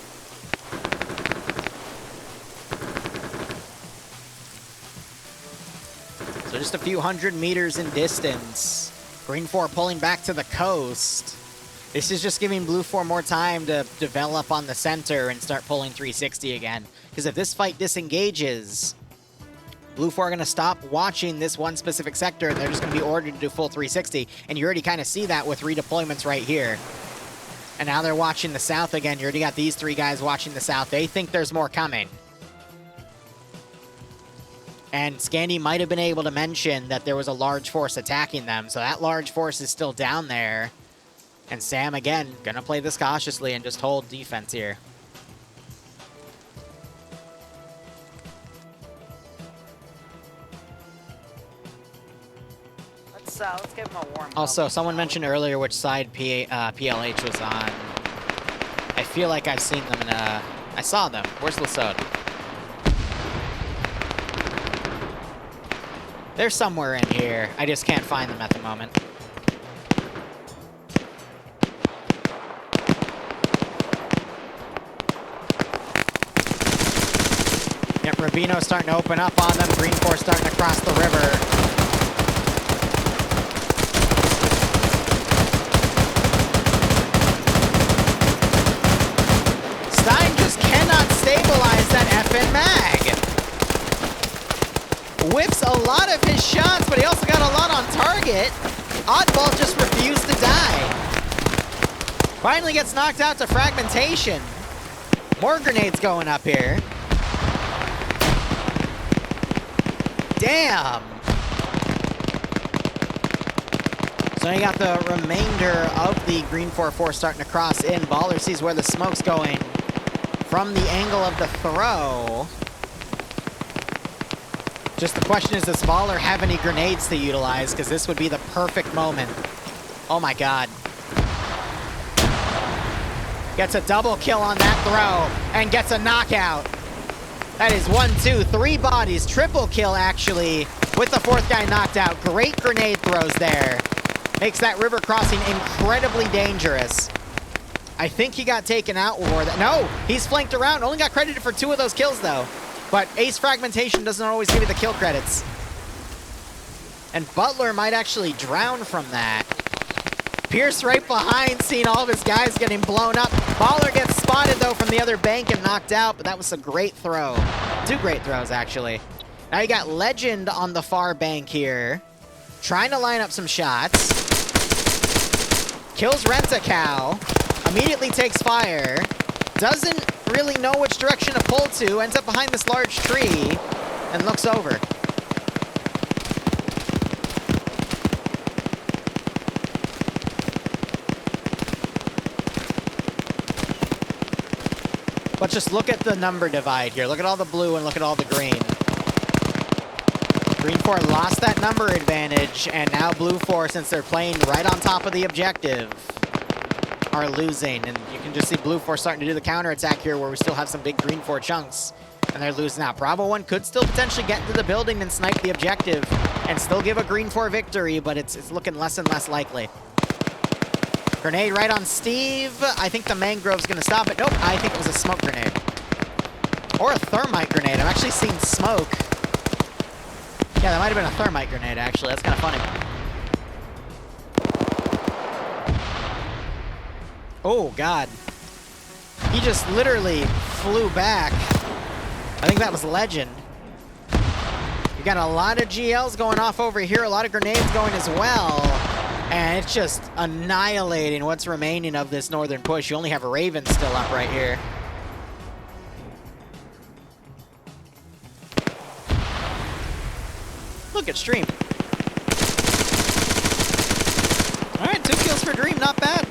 So just a few hundred meters in distance. Green 4 pulling back to the coast. This is just giving Blue 4 more time to develop on the center and start pulling 360 again. Because if this fight disengages, Blue 4 are going to stop watching this one specific sector, and they're just going to be ordered to do full 360. And you already kind of see that with redeployments right here. And now they're watching the south again. You already got these 3 guys watching the south. They think there's more coming. And Scandy might have been able to mention that there was a large force attacking them, so that large force is still down there. And Sam, again, gonna play this cautiously and just hold defense here. let's give him a warm. Also, someone mentioned earlier which side PLH was on. I feel like I've seen them in a... I saw them. Where's Lasode? They're somewhere in here. I just can't find them at the moment. Yep, Rubino's starting to open up on them. Green Force starting to cross the river. Stein just cannot stabilize that FN mag. Whips a lot of his shots, but he also got a lot on target. Oddball just refused to die. Finally gets knocked out to fragmentation. More grenades going up here. Damn. So you got the remainder of the green 4-4 starting to cross in. Baller sees where the smoke's going from the angle of the throw. Just the question is, does Baller have any grenades to utilize? Because this would be the perfect moment. Oh my god. Gets a double kill on that throw and gets a knockout. That is 1, 2, 3 bodies. Triple kill, actually, with the fourth guy knocked out. Great grenade throws there. Makes that river crossing incredibly dangerous. I think he got taken out for that. No, he's flanked around. Only got credited for 2 of those kills, though. But ace fragmentation doesn't always give you the kill credits. And Butler might actually drown from that. Pierce right behind, seeing all of his guys getting blown up. Baller gets spotted, though, from the other bank and knocked out, but that was a great throw. 2 great throws, actually. Now you got Legend on the far bank here, trying to line up some shots. Kills Rent-A-Cow, immediately takes fire, doesn't really know which direction to pull to, ends up behind this large tree, and looks over. But just look at the number divide here. Look at all the blue and look at all the green. Green 4 lost that number advantage, and now Blue 4, since they're playing right on top of the objective, are losing. And you can just see Blue 4 starting to do the counterattack here, where we still have some big Green 4 chunks, and they're losing out. Bravo 1 could still potentially get into the building and snipe the objective and still give a Green 4 victory, but it's looking less and less likely. Grenade right on Steve. I think the mangrove's gonna stop it. Nope, I think it was a smoke grenade. Or a thermite grenade. I'm actually seeing smoke. Yeah, that might have been a thermite grenade, actually. That's kind of funny. Oh, God. He just literally flew back. I think that was Legend. You got a lot of GLs going off over here, a lot of grenades going as well. And it's just annihilating what's remaining of this northern push. You only have Raven still up right here. Look at Stream. All right, 2 kills for Dream, not bad.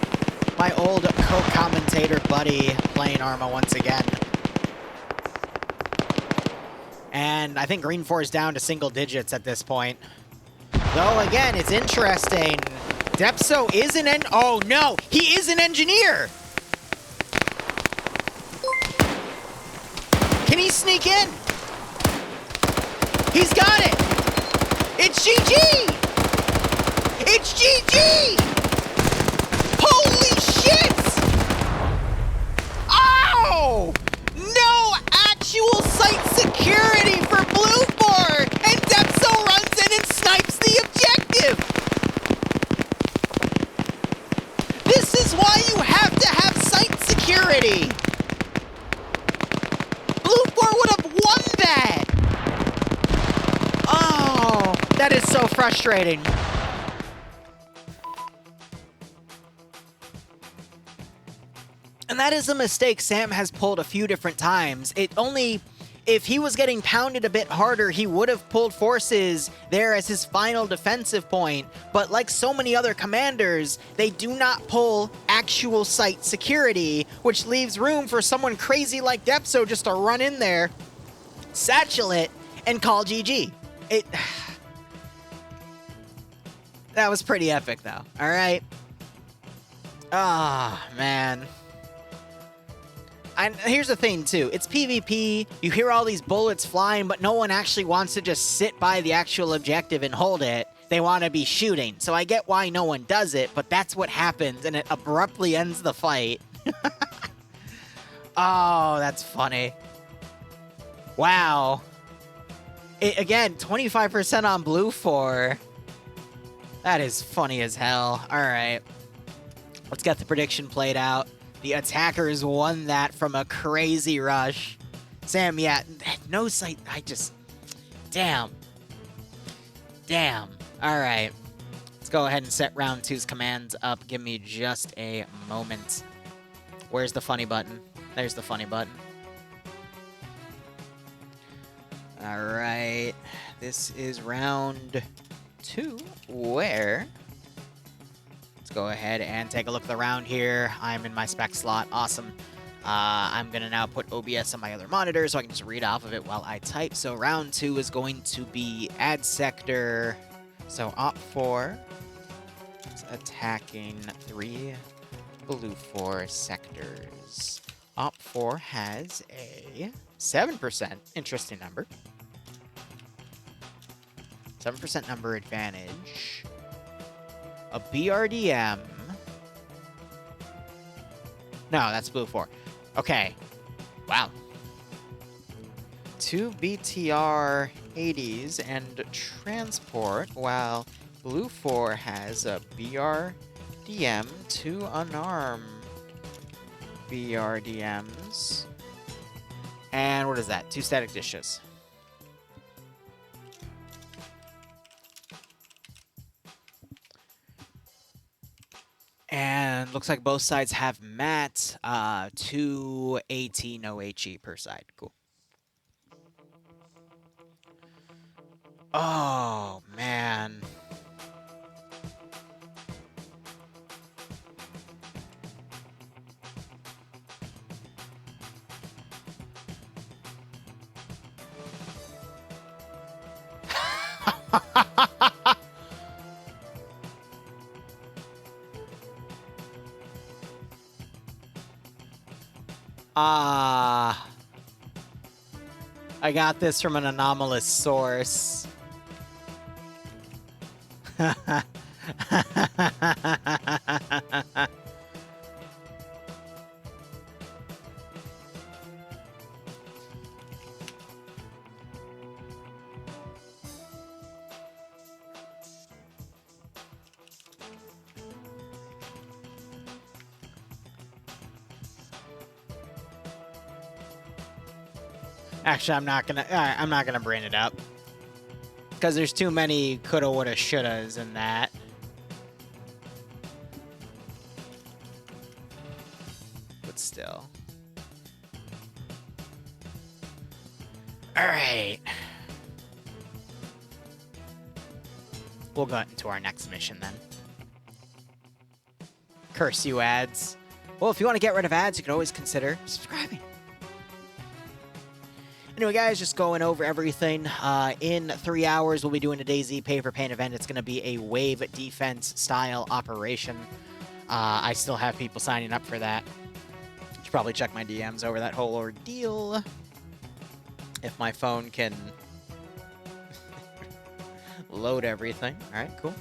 My old co-commentator buddy playing Arma once again. And I think Green 4 is down to single digits at this point. Though, again, it's interesting. Depso is an oh no, he is an engineer! Can he sneak in? He's got it! It's GG! It's GG! Holy shit! Oh! No actual site security for Blue 4! And Depso runs in and snipes the objective! This is why you have to have site security! Blue 4 would have won that! Oh, that is so frustrating. And that is a mistake Sam has pulled a few different times. If he was getting pounded a bit harder, he would have pulled forces there as his final defensive point. But like so many other commanders, they do not pull actual site security, which leaves room for someone crazy like Depso just to run in there, satchel it, and call GG. That was pretty epic, though. All right. Ah, man. And here's the thing, too. It's PvP. You hear all these bullets flying, but no one actually wants to just sit by the actual objective and hold it. They want to be shooting. So I get why no one does it, but that's what happens, and it abruptly ends the fight. Oh, that's funny. Wow. Again, 25% on blue 4. That is funny as hell. All right. Let's get the prediction played out. The attackers won that from a crazy rush. Sam, yeah, no sight. Damn. Damn. All right. Let's go ahead and set round 2's commands up. Give me just a moment. Where's the funny button? There's the funny button. All right. This is round 2, where... Let's go ahead and take a look at the round here. I'm in my spec slot. Awesome. I'm going to now put OBS on my other monitor so I can just read off of it while I type. So round 2 is going to be add sector. So op 4 is attacking 3 blue 4 sectors. Op 4 has a 7%. Interesting number. 7% number advantage. A BRDM. No, that's blue 4. Okay. Wow. 2 BTR 80s and transport, while blue 4 has a BRDM, 2 unarmed BRDMs. And what is that? 2 static dishes. And looks like both sides have mat, 2 AT, no HE per side. Cool. Oh, man. I got this from an anomalous source. Actually, I'm not gonna bring it up because there's too many coulda, woulda, shouldas in that. But still. All right. We'll go into our next mission then. Curse you, ads. Well, if you want to get rid of ads, you can always consider subscribing. Anyway, guys, just going over everything. In 3 hours, we'll be doing a DayZ paper paint event. It's going to be a wave defense style operation. I still have people signing up for that. Should probably check my DMs over that whole ordeal. If my phone can load everything. All right, cool.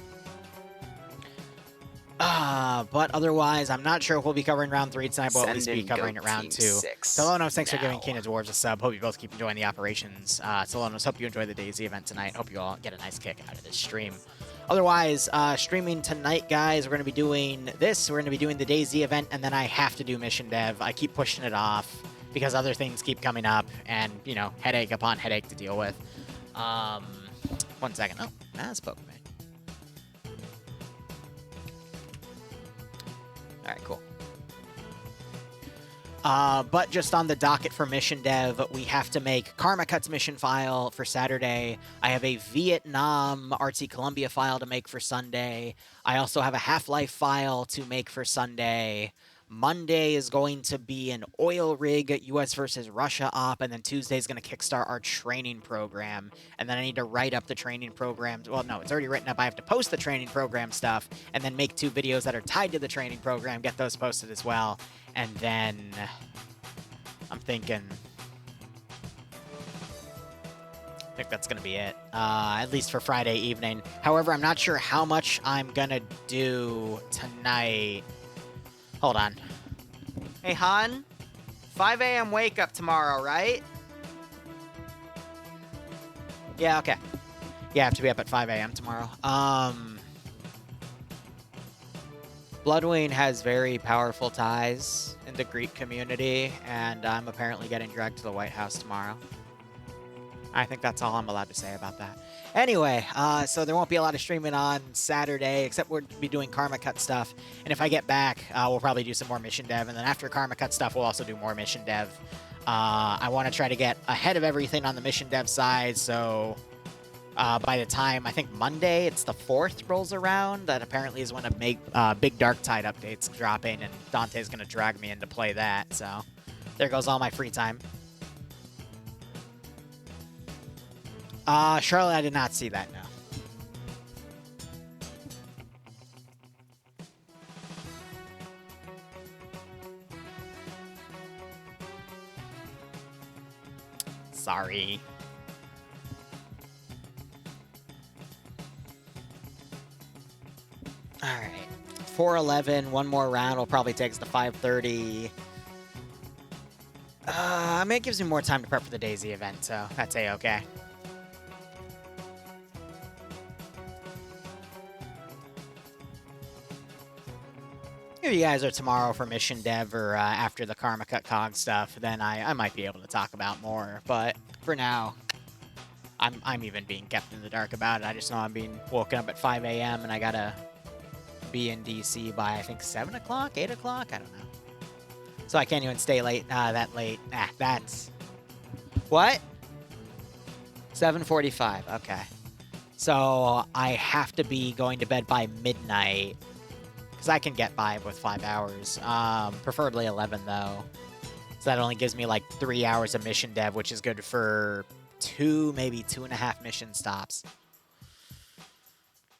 But otherwise, I'm not sure if we'll be covering round 3 tonight, but we'll at least be covering it round 2. Solonos, thanks for giving Keenan's Dwarves a sub. Hope you both keep enjoying the operations. Solonos, hope you enjoy the DayZ event tonight. Hope you all get a nice kick out of this stream. Otherwise, streaming tonight, guys, we're going to be doing this. We're going to be doing the DayZ event, and then I have to do Mission Dev. I keep pushing it off because other things keep coming up, and, you know, headache upon headache to deal with. 1 second. Oh, that spoke to me. All right, cool. But just on the docket for Mission Dev, we have to make Karma Cuts mission file for Saturday. I have a Vietnam Artsy Columbia file to make for Sunday. I also have a Half-Life file to make for Sunday. Monday is going to be an oil rig US versus Russia op, and then Tuesday is going to kickstart our training program. And then I need to write up the training program. Well, no, it's already written up. I have to post the training program stuff, and then make 2 videos that are tied to the training program, get those posted as well. And then I'm thinking, I think that's going to be it, at least for Friday evening. However, I'm not sure how much I'm going to do tonight. Hold on. Hey, Han. 5 a.m. wake up tomorrow, right? Yeah, okay. Yeah, I have to be up at 5 a.m. tomorrow. Bloodwing has very powerful ties in the Greek community, and I'm apparently getting dragged to the White House tomorrow. I think that's all I'm allowed to say about that. Anyway, so there won't be a lot of streaming on Saturday, except we'll be doing Karma Cut stuff. And if I get back, we'll probably do some more mission dev. And then after Karma Cut stuff, we'll also do more mission dev. I want to try to get ahead of everything on the mission dev side, so by the time, I think Monday, it's the 4th, rolls around, that apparently is when a big Dark Tide update's dropping, and Dante's going to drag me in to play that, so there goes all my free time. Charlotte, I did not see that, no. Sorry. Alright. 4:11, one more round will probably take us to 5:30. I mean, it gives me more time to prep for the DayZ event, so that's A-okay. If you guys are tomorrow for mission dev or after the Karma Cut Cog stuff, then I might be able to talk about more. But for now, I'm even being kept in the dark about it. I just know I'm being woken up at 5 a.m. and I gotta be in DC by, I think, 7 o'clock, 8 o'clock? I don't know. So I can't even stay late, that late. That's... What? 7:45, okay. So I have to be going to bed by midnight, because I can get by with 5 hours. Preferably 11, though. So that only gives me, like, 3 hours of mission dev, which is good for 2, maybe 2.5 mission stops.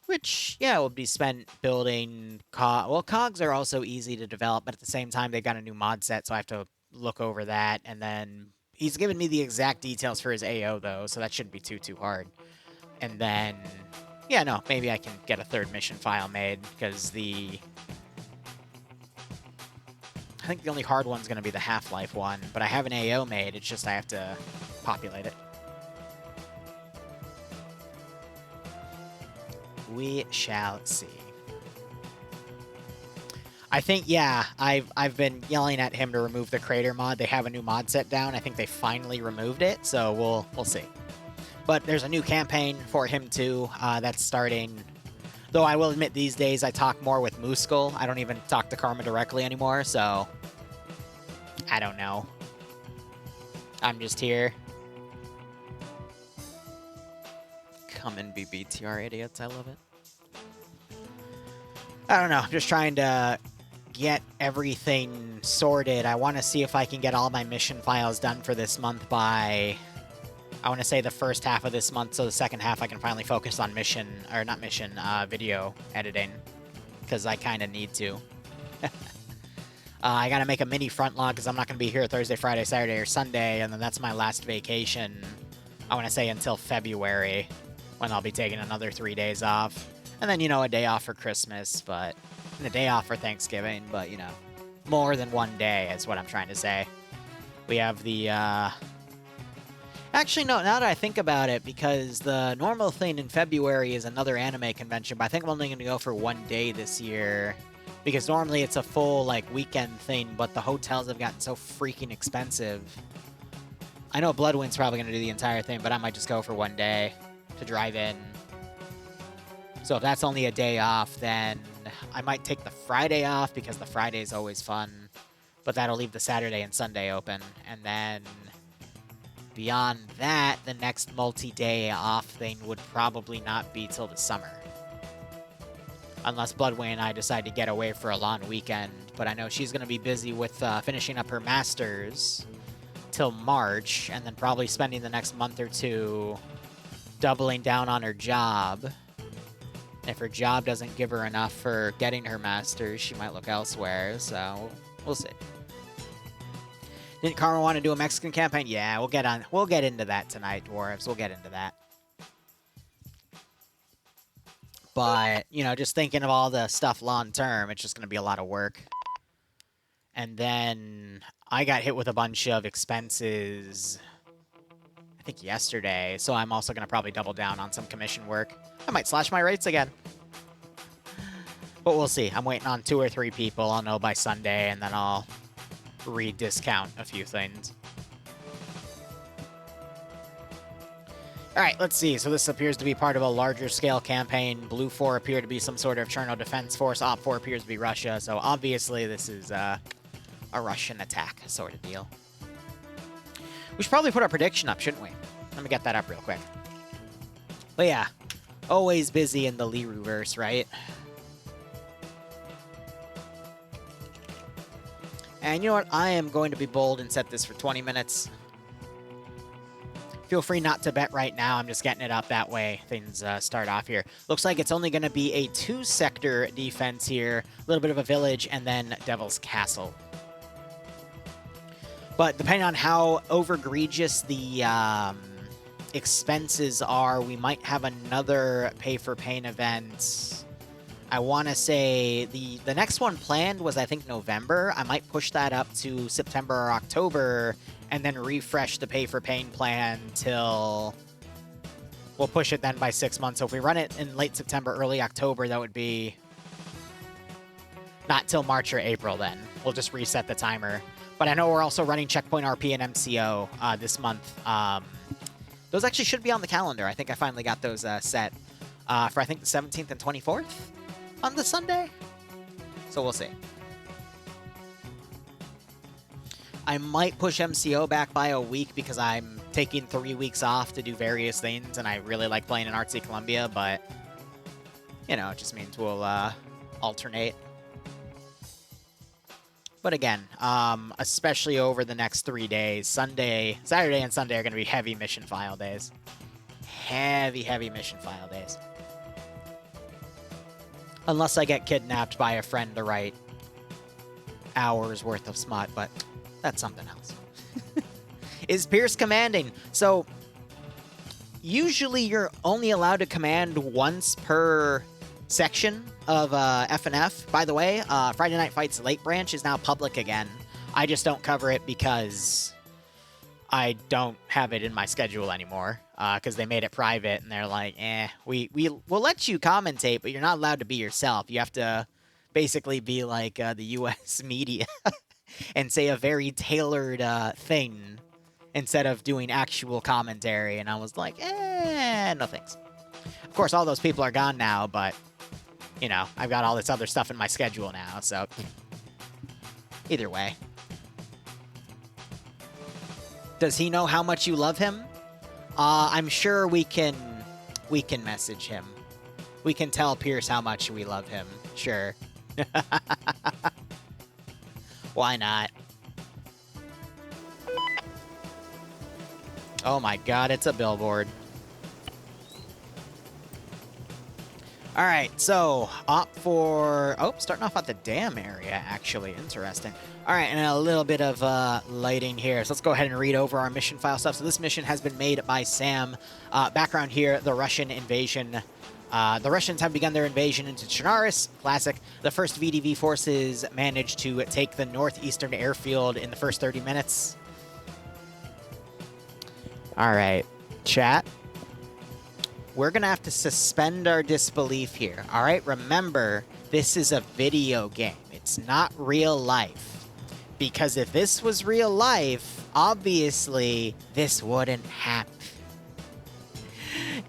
Which, yeah, will be spent building... Well, cogs are also easy to develop, but at the same time, they've got a new mod set, so I have to look over that. And then he's given me the exact details for his AO, though, so that shouldn't be too hard. And then... Yeah, no, maybe I can get a 3rd mission file made, because the... I think the only hard one's going to be the Half-Life one, but I have an AO made, it's just I have to populate it. We shall see. I think, yeah, I've been yelling at him to remove the Crater mod. They have a new mod set down. I think they finally removed it, so we'll see. But there's a new campaign for him, too, that's starting. Though I will admit, these days I talk more with Mooskull. I don't even talk to Karma directly anymore, so... I don't know. I'm just here. Come and be BTR idiots, I love it. I don't know, I'm just trying to get everything sorted. I want to see if I can get all my mission files done for this month by... I want to say the first half of this month, so the second half I can finally focus on mission, or not mission, video editing, because I kind of need to. I got to make a mini front log, because I'm not going to be here Thursday, Friday, Saturday, or Sunday, and then that's my last vacation, I want to say until February, when I'll be taking another 3 days off. And then, you know, a day off for Christmas, and a day off for Thanksgiving, but, you know, more than one day is what I'm trying to say. We have the, Actually, no, now that I think about it, because the normal thing in February is another anime convention, but I think I'm only going to go for 1 day this year, because normally it's a full, like, weekend thing, but the hotels have gotten so freaking expensive. I know Bloodwind's probably going to do the entire thing, but I might just go for 1 day to drive in. So if that's only a day off, then I might take the Friday off, because the Friday is always fun. But that'll leave the Saturday and Sunday open. And then beyond that, the next multi-day off thing would probably not be till the summer. Unless Bloodway and I decide to get away for a long weekend but I know she's going to be busy with finishing up her master's till March, and then probably spending the next month or two doubling down on her job. If her job doesn't give her enough for getting her master's, she might look elsewhere, so we'll see. Didn't Karma want to do a Mexican campaign? Yeah, we'll get into that tonight, Dwarves. We'll get into that. But, you know, just thinking of all the stuff long term, it's just going to be a lot of work. And then I got hit with a bunch of expenses, I think yesterday, so I'm also going to probably double down on some commission work. I might slash my rates again. But we'll see. I'm waiting on 2 or 3 people. I'll know by Sunday, and then I'll re-discount a few things. Alright, let's see. So this appears to be part of a larger scale campaign. Blue 4 appear to be some sort of Cherno Defense Force. Op 4 appears to be Russia. So obviously this is a Russian attack sort of deal. We should probably put our prediction up, shouldn't we? Let me get that up real quick. But yeah, always busy in the Liru verse, right? And you know what? I am going to be bold and set this for 20 minutes. Feel free not to bet right now. I'm just getting it up that way. Things start off here. Looks like it's only going to be a 2-sector defense here. A little bit of a village, and then Devil's Castle. But depending on how overegregious the expenses are, we might have another pay-for-pain event. I want to say the next one planned was, I think, November. I might push that up to September or October, and then refresh the pay-for-pain plan till... We'll push it then by 6 months. So if we run it in late September, early October, that would be... not till March or April then. We'll just reset the timer. But I know we're also running Checkpoint RP and MCO this month. Those actually should be on the calendar. I think I finally got those set for, I think, the 17th and 24th on the Sunday. So we'll see. I might push MCO back by a week because I'm taking 3 weeks off to do various things, and I really like playing in Artsy Columbia, but, you know, it just means we'll alternate. But again, especially over the next 3 days, Saturday and Sunday are going to be heavy mission file days. Heavy mission file days. Unless I get kidnapped by a friend to write hours worth of smut, but that's something else. Is Pierce commanding? So, usually you're only allowed to command once per section of FNF. By the way, Friday Night Fights Late Branch is now public again. I just don't cover it because I don't have it in my schedule anymore. Because they made it private, and they're like, we'll let you commentate, but you're not allowed to be yourself. You have to basically be like the U.S. media and say a very tailored thing instead of doing actual commentary. And I was like, no thanks. Of course, all those people are gone now, but, you know, I've got all this other stuff in my schedule now, so either way. Does he know how much you love him? I'm sure we can message him. We can tell Pierce how much we love him. Sure. Why not? Oh my god, it's a billboard. Alright, so, opt for... Oh, starting off at the dam area, actually. Interesting. Alright, and a little bit of lighting here. So let's go ahead and read over our mission file stuff. So this mission has been made by Sam. Background here, the Russian invasion. The Russians have begun their invasion into Chernarus. Classic. The first VDV forces managed to take the northeastern airfield in the first 30 minutes. Alright, chat. We're going to have to suspend our disbelief here, all right? Remember, this is a video game. It's not real life. Because if this was real life, obviously, this wouldn't happen.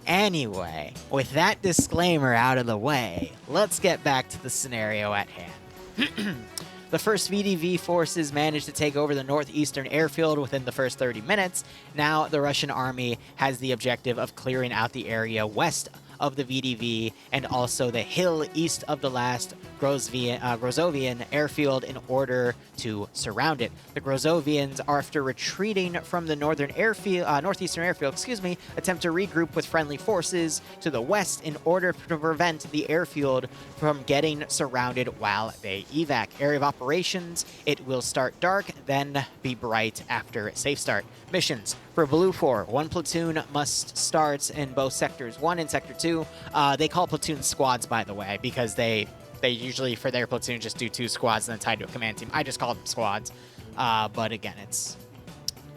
Anyway, with that disclaimer out of the way, let's get back to the scenario at hand. The first VDV forces managed to take over the northeastern airfield within the first 30 minutes. Now, the Russian army has the objective of clearing out the area west of the VDV and also the hill east of the last Grozovian airfield in order to surround it. The Grozovians, after retreating from the northeastern airfield, attempt to regroup with friendly forces to the west in order to prevent the airfield from getting surrounded while they evac. Area of operations, it will start dark, then be bright after safe start. Missions for Blue 4, 1 platoon must start in both sectors 1 and sector 2. They call platoon squads, by the way, because they usually for their platoon just do 2 squads and then tied to a command team. I just call them squads, but again, it's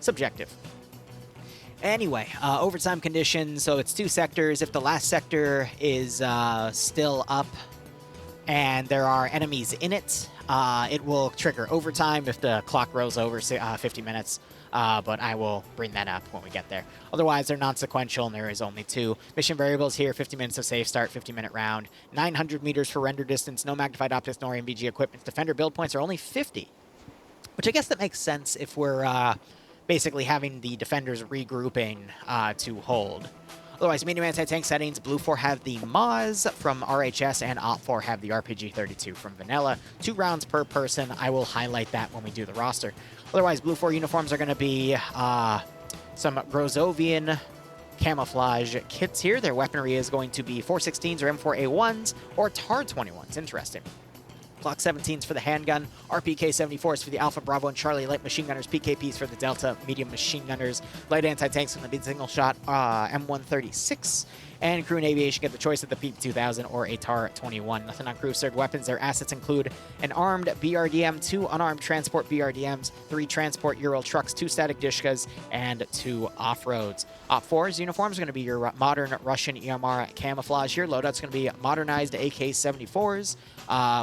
subjective. Anyway, overtime conditions, so it's 2 sectors. If the last sector is still up and there are enemies in it, it will trigger overtime if the clock rolls over 50 minutes. But I will bring that up when we get there. Otherwise, they're non-sequential, and there is only 2. Mission variables here, 50 minutes of safe start, 50-minute round, 900 meters for render distance, no magnified optics nor MVG equipment. Defender build points are only 50, which I guess that makes sense if we're basically having the defenders regrouping to hold. Otherwise, medium anti-tank settings, Blue 4 have the Maz from RHS, and Op 4 have the RPG-32 from Vanilla. 2 rounds per person. I will highlight that when we do the roster. Otherwise, Blue 4 uniforms are going to be some Grozovian camouflage kits here. Their weaponry is going to be 416s or M4A1s or TAR-21s. Interesting. Glock 17s for the handgun, RPK-74s for the Alpha, Bravo, and Charlie light machine gunners, PKPs for the Delta medium machine gunners, light anti-tanks from the mid-single-shot M136, and crew and aviation get the choice of the PP-2000 or a TAR-21. Nothing on crew served weapons. Their assets include an armed BRDM, 2 unarmed transport BRDMs, 3 transport Ural trucks, 2 static Dishkas, and 2 off-roads. Op 4's uniforms are going to be your modern Russian EMR camouflage here. Loadout's going to be modernized AK-74s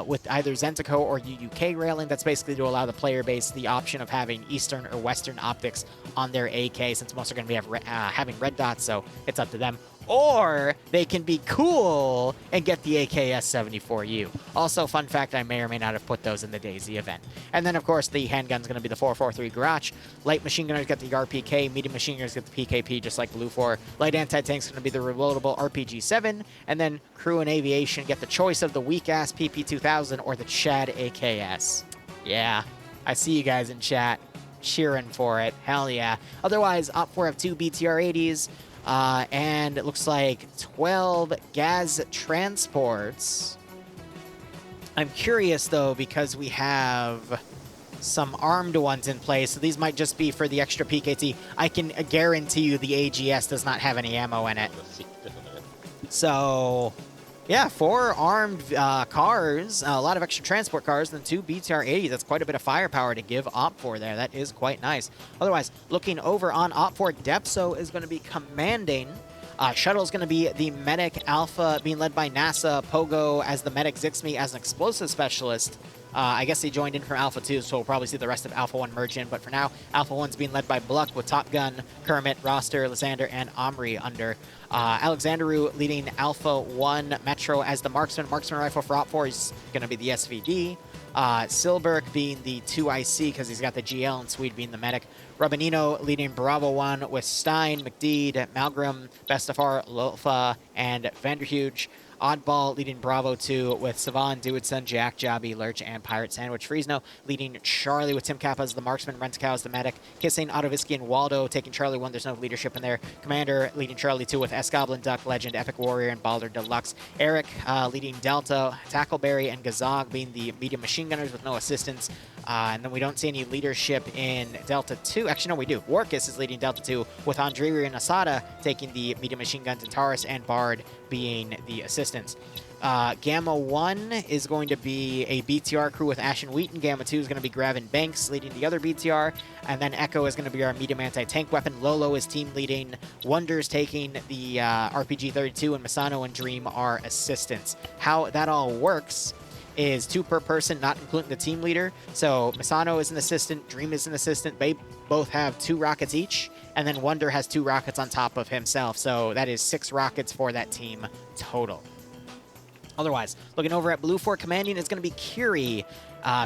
with either Zentico or UUK railing. That's basically to allow the player base the option of having Eastern or Western optics on their AK, since most are going to be having red dots, so it's up to them. Or they can be cool and get the AKS-74U. Also, fun fact, I may or may not have put those in the DayZ event. And then, of course, the handgun's going to be the 443 Garage. Light machine gunners get the RPK. Medium machine gunners get the PKP, just like Blue 4. Light anti-tank's going to be the reloadable RPG-7. And then crew and aviation get the choice of the weak-ass PP-2000 or the Chad AKS. Yeah, I see you guys in chat cheering for it. Hell yeah. Otherwise, Op 4 have 2 BTR-80s. And it looks like 12 gas transports. I'm curious, though, because we have some armed ones in place, so these might just be for the extra PKT. I can guarantee you the AGS does not have any ammo in it. So, yeah, 4 armed cars, a lot of extra transport cars, and 2 BTR-80. That's quite a bit of firepower to give Op 4 there. That is quite nice. Otherwise, looking over on Op 4, Depso is going to be commanding. Shuttle is going to be the medic. Alpha being led by NASA. Pogo as the medic. Zixmi as an explosive specialist. I guess he joined in from Alpha 2, so we'll probably see the rest of Alpha 1 merge in. But for now, Alpha 1's being led by Bluck with Top Gun, Kermit, Roster, Lysander, and Omri under. Alexandru leading Alpha 1 Metro as the marksman. Marksman rifle for Op 4 is going to be the SVD. Silberg being the 2IC because he's got the GL, and Swede being the medic. Rabanino leading Bravo 1 with Stein, McDeed, Malgrim, Bestafar, Lofa, and Vanderhuge. Oddball leading Bravo 2 with Savan, Duidson, Jack, Jobby, Lurch, and Pirate Sandwich. Friesno leading Charlie with Tim Kappa as the marksman, Rentcow as the medic. Kissing, Otovisky, and Waldo taking Charlie 1. There's no leadership in there. Commander leading Charlie 2 with S-Goblin, Duck, Legend, Epic Warrior, and Balder Deluxe. Eric leading Delta, Tackleberry, and Gazog being the medium machine gunners with no assistance. And then we don't see any leadership in Delta 2. Actually, no, we do. Warkus is leading Delta 2 with Andriri and Asada taking the medium machine guns, and Taurus and Bard being the assistants. Gamma 1 is going to be a BTR crew with Ashen Wheaton. Gamma 2 is going to be Gravin Banks leading the other BTR. And then Echo is going to be our medium anti-tank weapon. Lolo is team leading. Wonders taking the RPG-32, and Masano and Dream are assistants. How that all works is 2 per person, not including the team leader. So Masano is an assistant, Dream is an assistant. They both have 2 rockets each, and then Wonder has 2 rockets on top of himself. So that is 6 rockets for that team total. Otherwise, looking over at Blue 4, commanding is going to be Curie.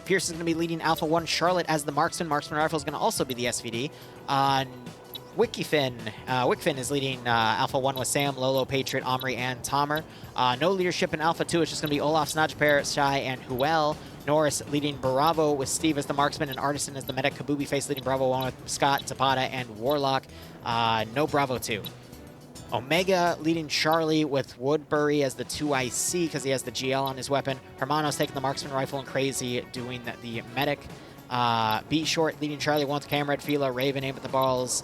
Pierce is going to be leading Alpha 1. Charlotte as the marksman. Marksman rifle is going to also be the SVD. Wikifin is leading Alpha 1 with Sam, Lolo, Patriot, Omri, and Tomer. No leadership in Alpha 2. It's just going to be Olaf, Snodgepair, Shai, and Huel. Norris leading Bravo with Steve as the marksman and Artisan as the medic. Kabubi Face leading Bravo 1 with Scott, Zapata, and Warlock. No Bravo 2. Omega leading Charlie with Woodbury as the 2IC because he has the GL on his weapon. Hermanos taking the marksman rifle and Crazy doing the medic. B Short leading Charlie 1 with Cameron, Fila, Raven aim at the balls,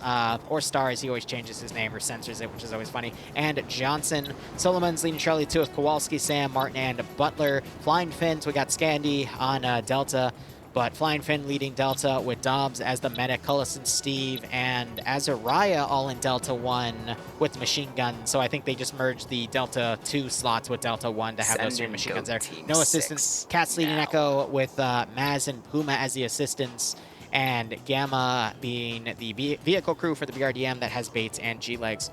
or Stars, he always changes his name or censors it, which is always funny. And Johnson. Solomon's leading Charlie 2 with Kowalski, Sam, Martin, and Butler. Flying Fins, we got Scandy on Delta, but Flying Finn leading Delta with Dobbs as the medic, Cullis and Steve, and Azariah all in Delta 1 with machine guns. So I think they just merged the Delta 2 slots with Delta 1 to have those 3 machine guns there. No assistants. Cats leading Echo with Maz and Puma as the assistants, and Gamma being the vehicle crew for the BRDM that has Bates and G-Legs.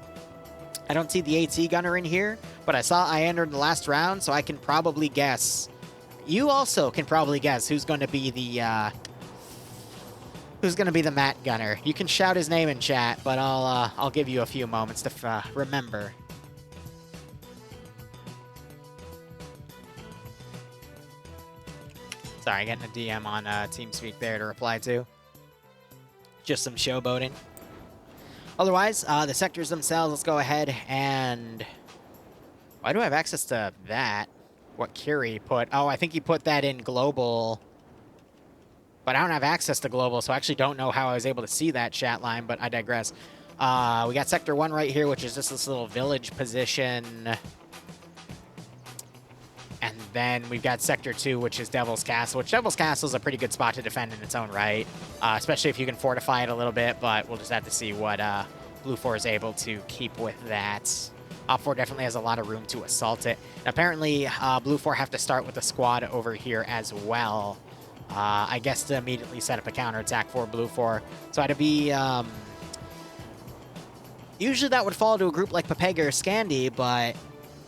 I don't see the AT gunner in here, but I saw Iander in the last round, so I can probably guess. You also can probably guess who's going to be the Matt gunner. You can shout his name in chat, but I'll give you a few moments to remember. Sorry, getting a DM on TeamSpeak there to reply to. Just some showboating. Otherwise, the sectors themselves, let's go ahead and... Why do I have access to that? What Curie put. Oh, I think he put that in global. But I don't have access to global, so I actually don't know how I was able to see that chat line, but I digress. We got Sector 1 right here, which is just this little village position. And then we've got Sector 2, which is Devil's Castle, which Devil's Castle is a pretty good spot to defend in its own right, especially if you can fortify it a little bit, but we'll just have to see what Blue 4 is able to keep with that. Op 4 definitely has a lot of room to assault it. And apparently, Blue 4 have to start with a squad over here as well. I guess to immediately set up a counterattack for Blue 4. So it'd be... usually that would fall to a group like Pepega or Scandy, but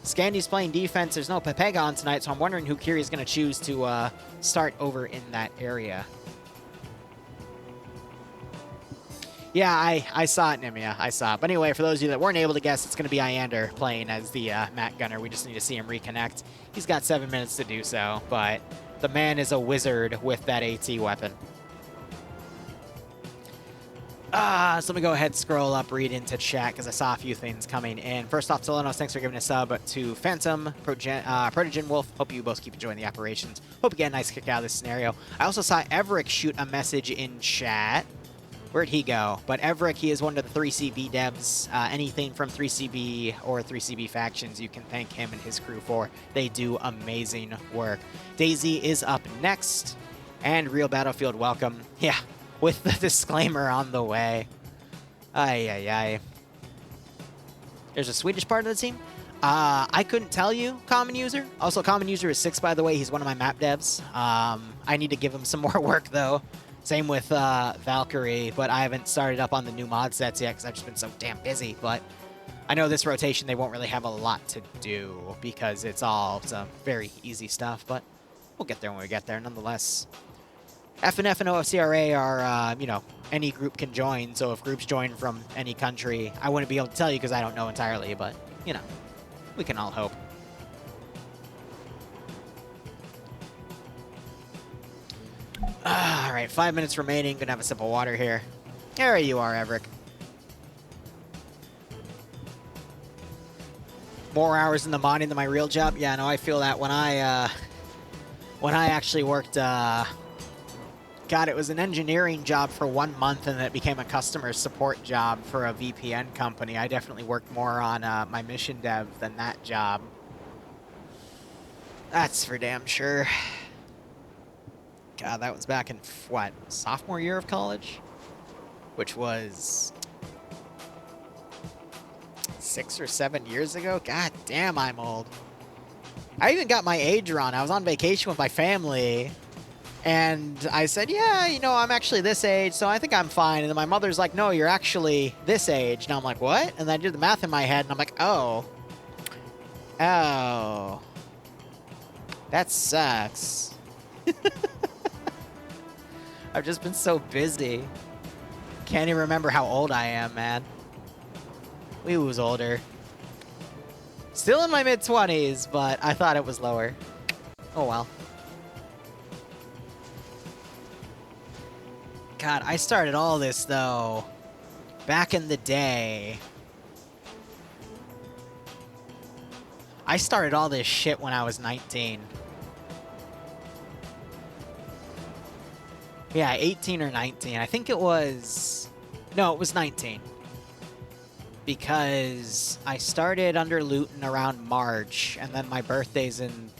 Scandy's playing defense. There's no Pepega on tonight, so I'm wondering who Kiri is going to choose to start over in that area. Yeah, I saw it, Nimia. I saw it. But anyway, for those of you that weren't able to guess, it's going to be Iander playing as the Matt Gunner. We just need to see him reconnect. He's got 7 minutes to do so, but the man is a wizard with that AT weapon. So let me go ahead and scroll up, read into chat, because I saw a few things coming in. First off, Tolonos, thanks for giving a sub to Phantom, Protogen Wolf. Hope you both keep enjoying the operations. Hope you get a nice kick out of this scenario. I also saw Everick shoot a message in chat. Where'd he go? But Everick, he is one of the 3CB devs. Anything from 3CB or 3CB factions, you can thank him and his crew for. They do amazing work. Daisy is up next. And Real Battlefield, welcome. Yeah, with the disclaimer on the way. Ay, ay, ay. There's a Swedish part of the team? I couldn't tell you, Common User. Also, Common User is 6, by the way. He's one of my map devs. I need to give him some more work, though. Same with Valkyrie, but I haven't started up on the new mod sets yet because I've just been so damn busy. But I know this rotation, they won't really have a lot to do because it's all some very easy stuff, but we'll get there when we get there nonetheless. FNF and OFCRA are, you know, any group can join, so if groups join from any country, I wouldn't be able to tell you because I don't know entirely, but, you know, we can all hope. All right, 5 minutes remaining. Gonna have a sip of water here. There you are, Everick. More hours in the modding than my real job. Yeah, no, I feel that when I actually worked. God, it was an engineering job for 1 month, and then it became a customer support job for a VPN company. I definitely worked more on my mission dev than that job. That's for damn sure. God, that was back in, what, sophomore year of college? Which was 6 or 7 years ago? God damn, I'm old. I even got my age wrong. I was on vacation with my family, and I said, yeah, you know, I'm actually this age, so I think I'm fine. And then my mother's like, no, you're actually this age. And I'm like, what? And then I did the math in my head, and I'm like, oh. Oh. That sucks. I've just been so busy. Can't even remember how old I am, man. We was older. Still in my mid-20s, but I thought it was lower. Oh well. God, I started all this, though, back in the day. I started all this shit when I was 19. Yeah, 18 or 19. I think it was... No, it was 19. Because I started under Luton around March, and then my birthday's in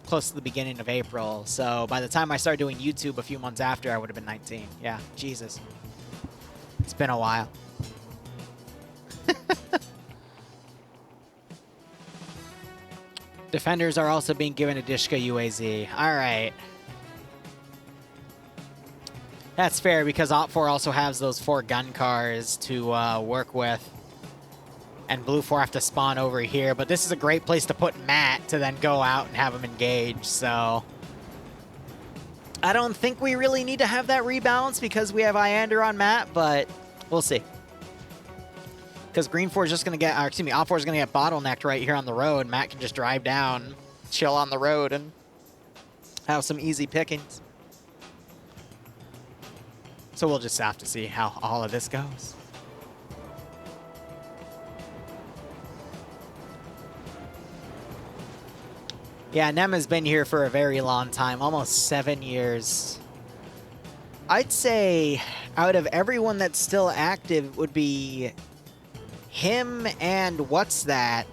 close to the beginning of April. So by the time I started doing YouTube a few months after, I would have been 19. Yeah, Jesus. It's been a while. Defenders are also being given a Dishka UAZ. All right. That's fair because Op4 also has those 4 gun cars to work with. And Blue 4 have to spawn over here. But this is a great place to put Matt to then go out and have him engage. So I don't think we really need to have that rebalance because we have Iander on Matt, but we'll see. Because Green 4 is just going to get, excuse me, Op 4 is going to get bottlenecked right here on the road. Matt can just drive down, chill on the road, and have some easy pickings. So we'll just have to see how all of this goes. Yeah, Nem has been here for a very long time, almost 7 years. I'd say out of everyone that's still active, it would be him and what's that?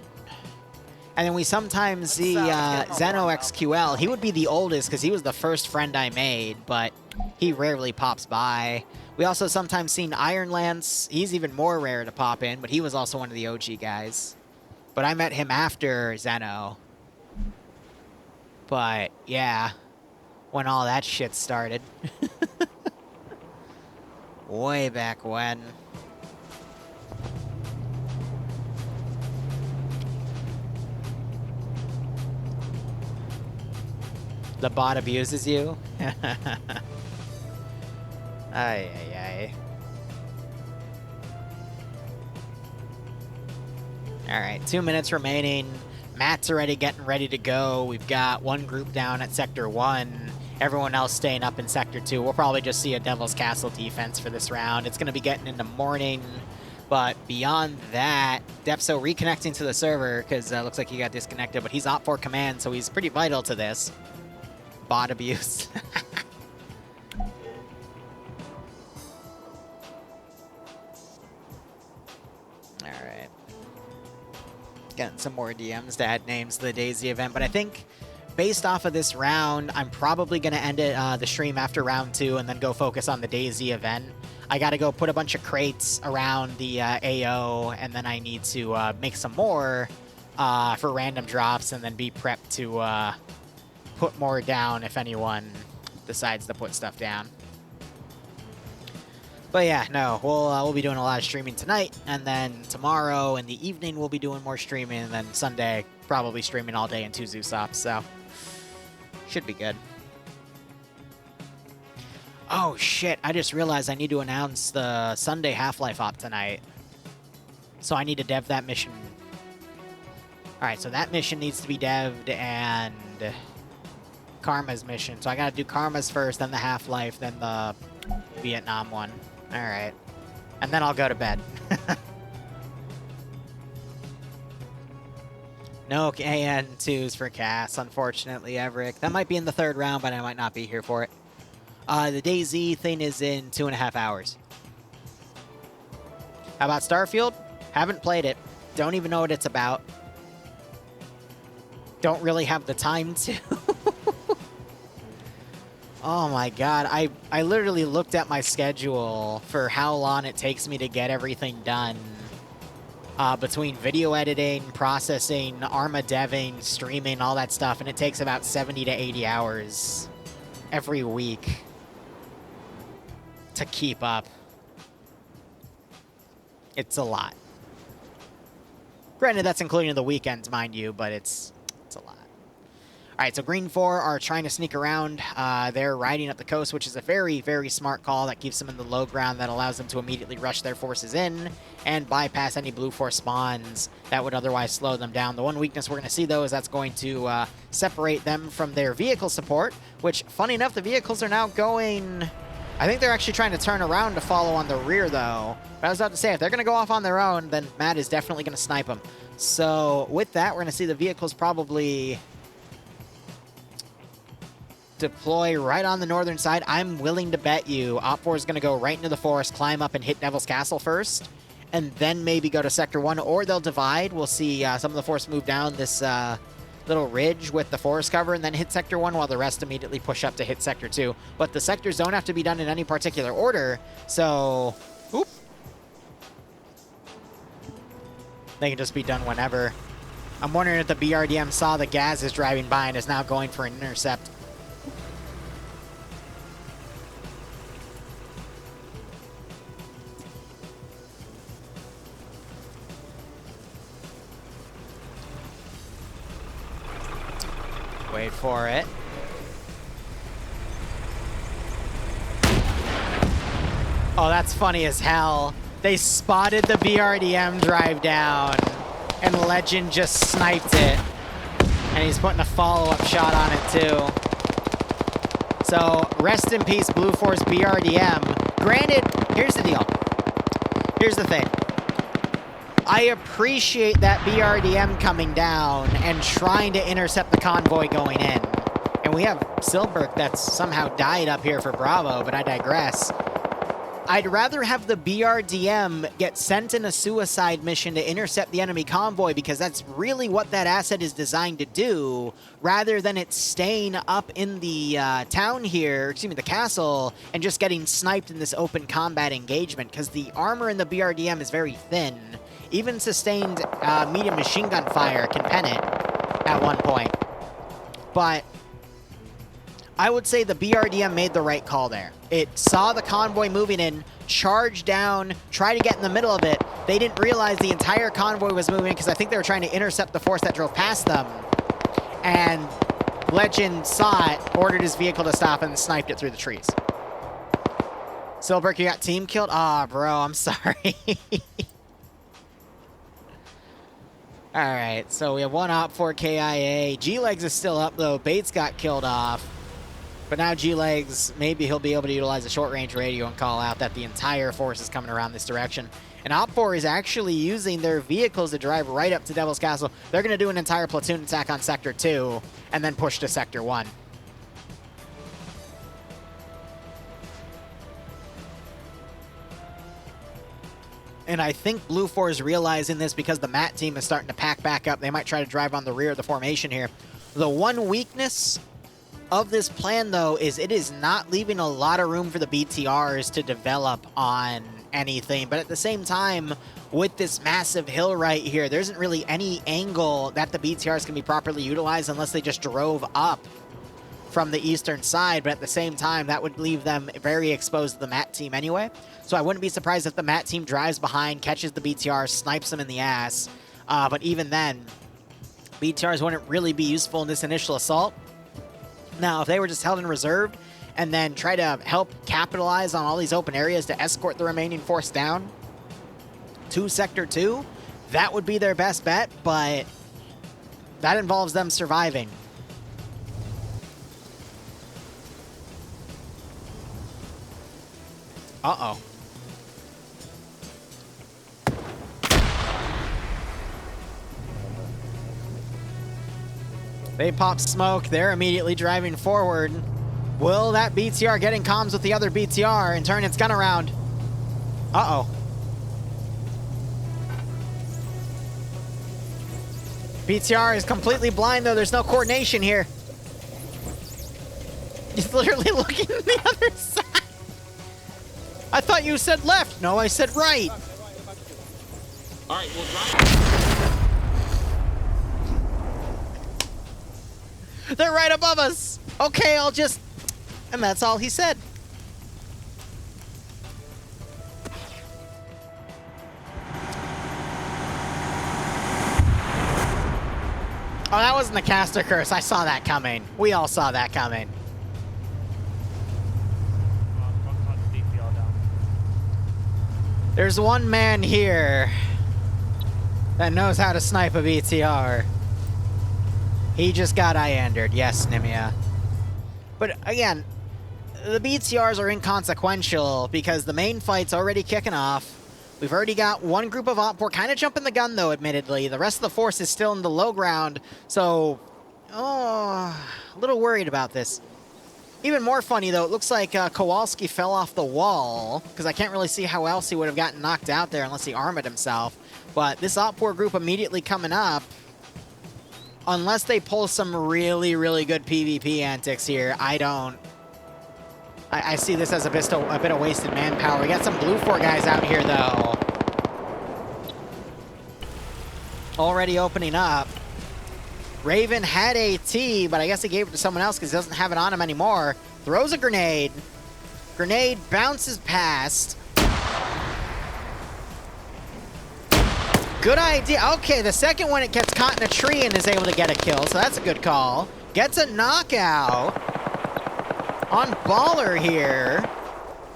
And then we sometimes see Zeno XQL. He would be the oldest because he was the first friend I made, but he rarely pops by. We also sometimes seen Iron Lance. He's even more rare to pop in, but he was also one of the OG guys. But I met him after Zeno. But yeah, when all that shit started. Way back when. The bot abuses you? Ay, ay, ay. Alright, 2 minutes remaining. Matt's already getting ready to go. We've got one group down at Sector 1. Everyone else staying up in Sector 2. We'll probably just see a Devil's Castle defense for this round. It's going to be getting into morning. But beyond that, Depso reconnecting to the server because it looks like he got disconnected. But he's Op 4 command, so he's pretty vital to this. Bot abuse. Alright. Getting some more DMs to add names to the DayZ event, but I think based off of this round, I'm probably going to end it, the stream after round 2 and then go focus on the DayZ event. I got to go put a bunch of crates around the AO, and then I need to make some more for random drops and then be prepped to put more down if anyone decides to put stuff down. But yeah, no, we'll be doing a lot of streaming tonight, and then tomorrow in the evening we'll be doing more streaming, and then Sunday probably streaming all day in 2 Zoosops, so should be good. Oh shit, I just realized I need to announce the Sunday Half-Life op tonight. So I need to dev that mission. Alright, so that mission needs to be dev'd, and Karma's mission. So I gotta do Karma's first, then the Half-Life, then the Vietnam one. Alright. And then I'll go to bed. No KN2s for Cass, unfortunately, Everick. That might be in the 3rd round, but I might not be here for it. The DayZ thing is in 2.5 hours. How about Starfield? Haven't played it. Don't even know what it's about. Don't really have the time to. Oh my god, I literally looked at my schedule for how long it takes me to get everything done. Between video editing, processing, Arma deving, streaming, all that stuff, and it takes about 70 to 80 hours every week to keep up. It's a lot. Granted, that's including the weekends, mind you, but it's a lot. All right, so Green 4 are trying to sneak around. They're riding up the coast, which is a very, very smart call that keeps them in the low ground, that allows them to immediately rush their forces in and bypass any Blue 4 spawns that would otherwise slow them down. The one weakness we're going to see, though, is that's going to separate them from their vehicle support, which, funny enough, the vehicles are now going... I think they're actually trying to turn around to follow on the rear, though. But I was about to say, if they're going to go off on their own, then Matt is definitely going to snipe them. So with that, we're going to see the vehicles probably deploy right on the northern side. I'm willing to bet you Op4 is going to go right into the forest, climb up and hit Devil's Castle first, and then maybe go to Sector 1, or they'll divide. We'll see some of the force move down this little ridge with the forest cover and then hit Sector 1, while the rest immediately push up to hit Sector 2. But the sectors don't have to be done in any particular order, so... Oop. They can just be done whenever. I'm wondering if the BRDM saw the Gaz is driving by and is now going for an intercept. Wait for it. Oh, that's funny as hell. They spotted the BRDM drive down, and Legend just sniped it. And he's putting a follow-up shot on it, too. So, rest in peace, Blue Force BRDM. Granted, here's the deal. Here's the thing. I appreciate that BRDM coming down and trying to intercept the convoy going in. And we have Silberg that's somehow died up here for Bravo, but I digress. I'd rather have the BRDM get sent in a suicide mission to intercept the enemy convoy, because that's really what that asset is designed to do, rather than it staying up in the town here, excuse me, the castle, and just getting sniped in this open combat engagement, because the armor in the BRDM is very thin. Even sustained medium machine gun fire can pen it at one point. But I would say the BRDM made the right call there. It saw the convoy moving in, charged down, tried to get in the middle of it. They didn't realize the entire convoy was moving, because I think they were trying to intercept the force that drove past them. And Legend saw it, ordered his vehicle to stop, and sniped it through the trees. Silberg, you got team killed? Aw, bro, I'm sorry. Alright, so we have one Op4 KIA. G-Legs is still up, though. Bates got killed off. But now G-Legs, maybe he'll be able to utilize a short-range radio and call out that the entire force is coming around this direction. And Op4 is actually using their vehicles to drive right up to Devil's Castle. They're going to do an entire platoon attack on Sector 2 and then push to Sector 1. And I think Blue 4 is realizing this, because the MAT team is starting to pack back up. They might try to drive on the rear of the formation here. The one weakness of this plan, though, is it is not leaving a lot of room for the BTRs to develop on anything. But at the same time, with this massive hill right here, there isn't really any angle that the BTRs can be properly utilized unless they just drove up from the eastern side. But at the same time, that would leave them very exposed to the MAT team anyway. So I wouldn't be surprised if the MAT team drives behind, catches the BTR, snipes them in the ass. But even then, BTRs wouldn't really be useful in this initial assault. Now, if they were just held in reserve and then try to help capitalize on all these open areas to escort the remaining force down to Sector 2, that would be their best bet, but that involves them surviving. Uh-oh. They pop smoke. They're immediately driving forward. Will that BTR get in comms with the other BTR and turn its gun around? Uh-oh. BTR is completely blind, though. There's no coordination here. He's literally looking at the other side. I thought you said left. No, I said right. All right, we'll drive. They're right above us. Okay, I'll just... And that's all he said. Oh, that wasn't the caster curse. I saw that coming. We all saw that coming. There's one man here that knows how to snipe a BTR. He just got Iandered. Yes, Nimia. But again, the BTRs are inconsequential because the main fight's already kicking off. We've already got one group of OpFor kind of jumping the gun, though, admittedly. The rest of the force is still in the low ground, so... Oh, a little worried about this. Even more funny, though, it looks like Kowalski fell off the wall, because I can't really see how else he would have gotten knocked out there unless he armored himself. But this OpFor group immediately coming up, unless they pull some really, really good PvP antics here, I see this as a bit of wasted manpower. We got some Blue 4 guys out here, though. Already opening up. Raven had AT, but I guess he gave it to someone else because he doesn't have it on him anymore. Throws a grenade. Grenade bounces past. Good idea. Okay, the second one, it gets caught in a tree and is able to get a kill, so that's a good call. Gets a knockout. On Baller here.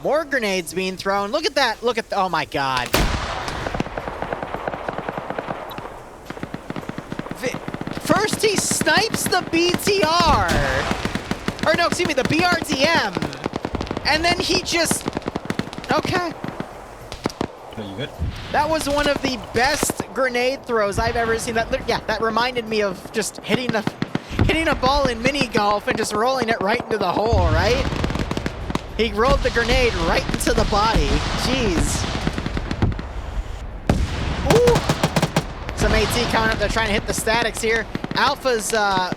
More grenades being thrown. Look at that. Look at... Oh, my God. First, he snipes the BTR. Or, no, excuse me, the BRDM. And then he just... Okay. Are you good? That was one of the best grenade throws I've ever seen. That reminded me of just hitting a ball in mini golf and just rolling it right into the hole, right? He rolled the grenade right into the body. Jeez. Ooh. Some AT coming up. They're trying to hit the statics here. Alpha's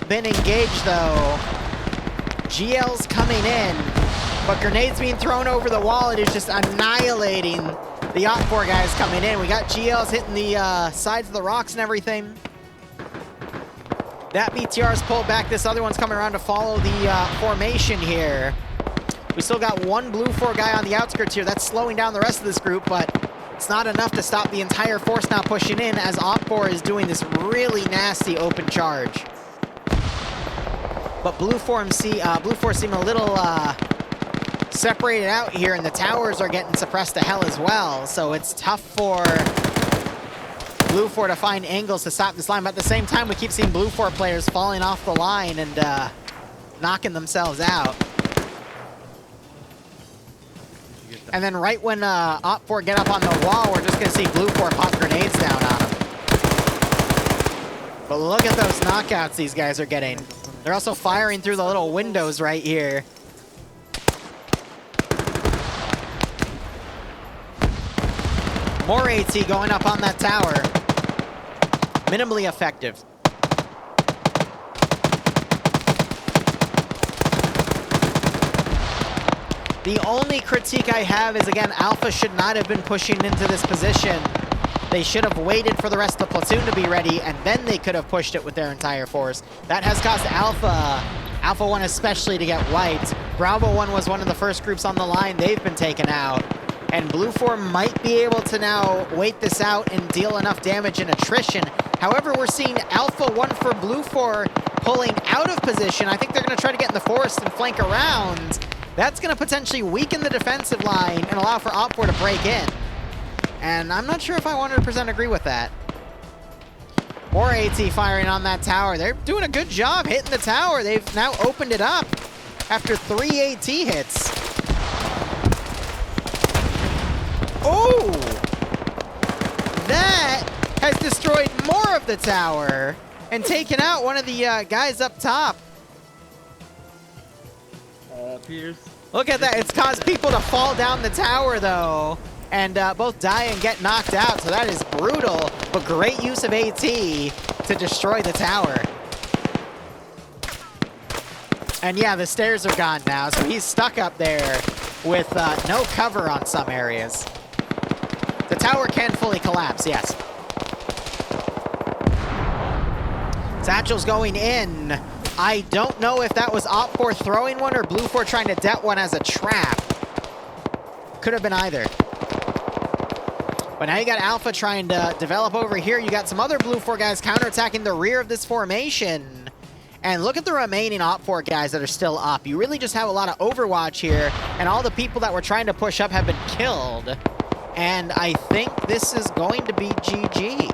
been engaged, though. GL's coming in. But grenades being thrown over the wall. It is just annihilating the OpFor guys coming in. We got GLs hitting the sides of the rocks and everything. That BTR's pulled back. This other one's coming around to follow the formation here. We still got one Blue 4 guy on the outskirts here. That's slowing down the rest of this group, but it's not enough to stop the entire force now pushing in as OpFor is doing this really nasty open charge. But Blue 4 seem a little separated out here, and the towers are getting suppressed to hell as well, so it's tough for Blue 4 to find angles to stop this line, but at the same time, we keep seeing Blue 4 players falling off the line and knocking themselves out. And then right when OpFor get up on the wall, we're just going to see Blue 4 pop grenades down on them. But look at those knockouts these guys are getting. They're also firing through the little windows right here. More AT going up on that tower. Minimally effective. The only critique I have is, again, Alpha should not have been pushing into this position. They should have waited for the rest of the platoon to be ready, and then they could have pushed it with their entire force. That has caused Alpha 1 especially to get wiped. Bravo 1 was one of the first groups on the line. They've been taken out. And Blue 4 might be able to now wait this out and deal enough damage and attrition. However, we're seeing Alpha 1 for Blue 4 pulling out of position. I think they're going to try to get in the forest and flank around. That's going to potentially weaken the defensive line and allow for OpFor to break in. And I'm not sure if I 100% agree with that. More AT firing on that tower. They're doing a good job hitting the tower. They've now opened it up after 3 AT hits. Oh! That has destroyed more of the tower and taken out one of the guys up top. Peters. Look at that. It's caused people to fall down the tower, though, and both die and get knocked out. So that is brutal, but great use of AT to destroy the tower. And yeah, the stairs are gone now, so he's stuck up there with no cover on some areas. The tower can fully collapse, yes. Satchel's going in. I don't know if that was OpFor throwing one or Blue 4 trying to det one as a trap. Could have been either. But now you got Alpha trying to develop over here. You got some other Blue 4 guys counterattacking the rear of this formation. And look at the remaining Op 4 guys that are still up. You really just have a lot of Overwatch here, and all the people that were trying to push up have been killed. And I think this is going to be GG.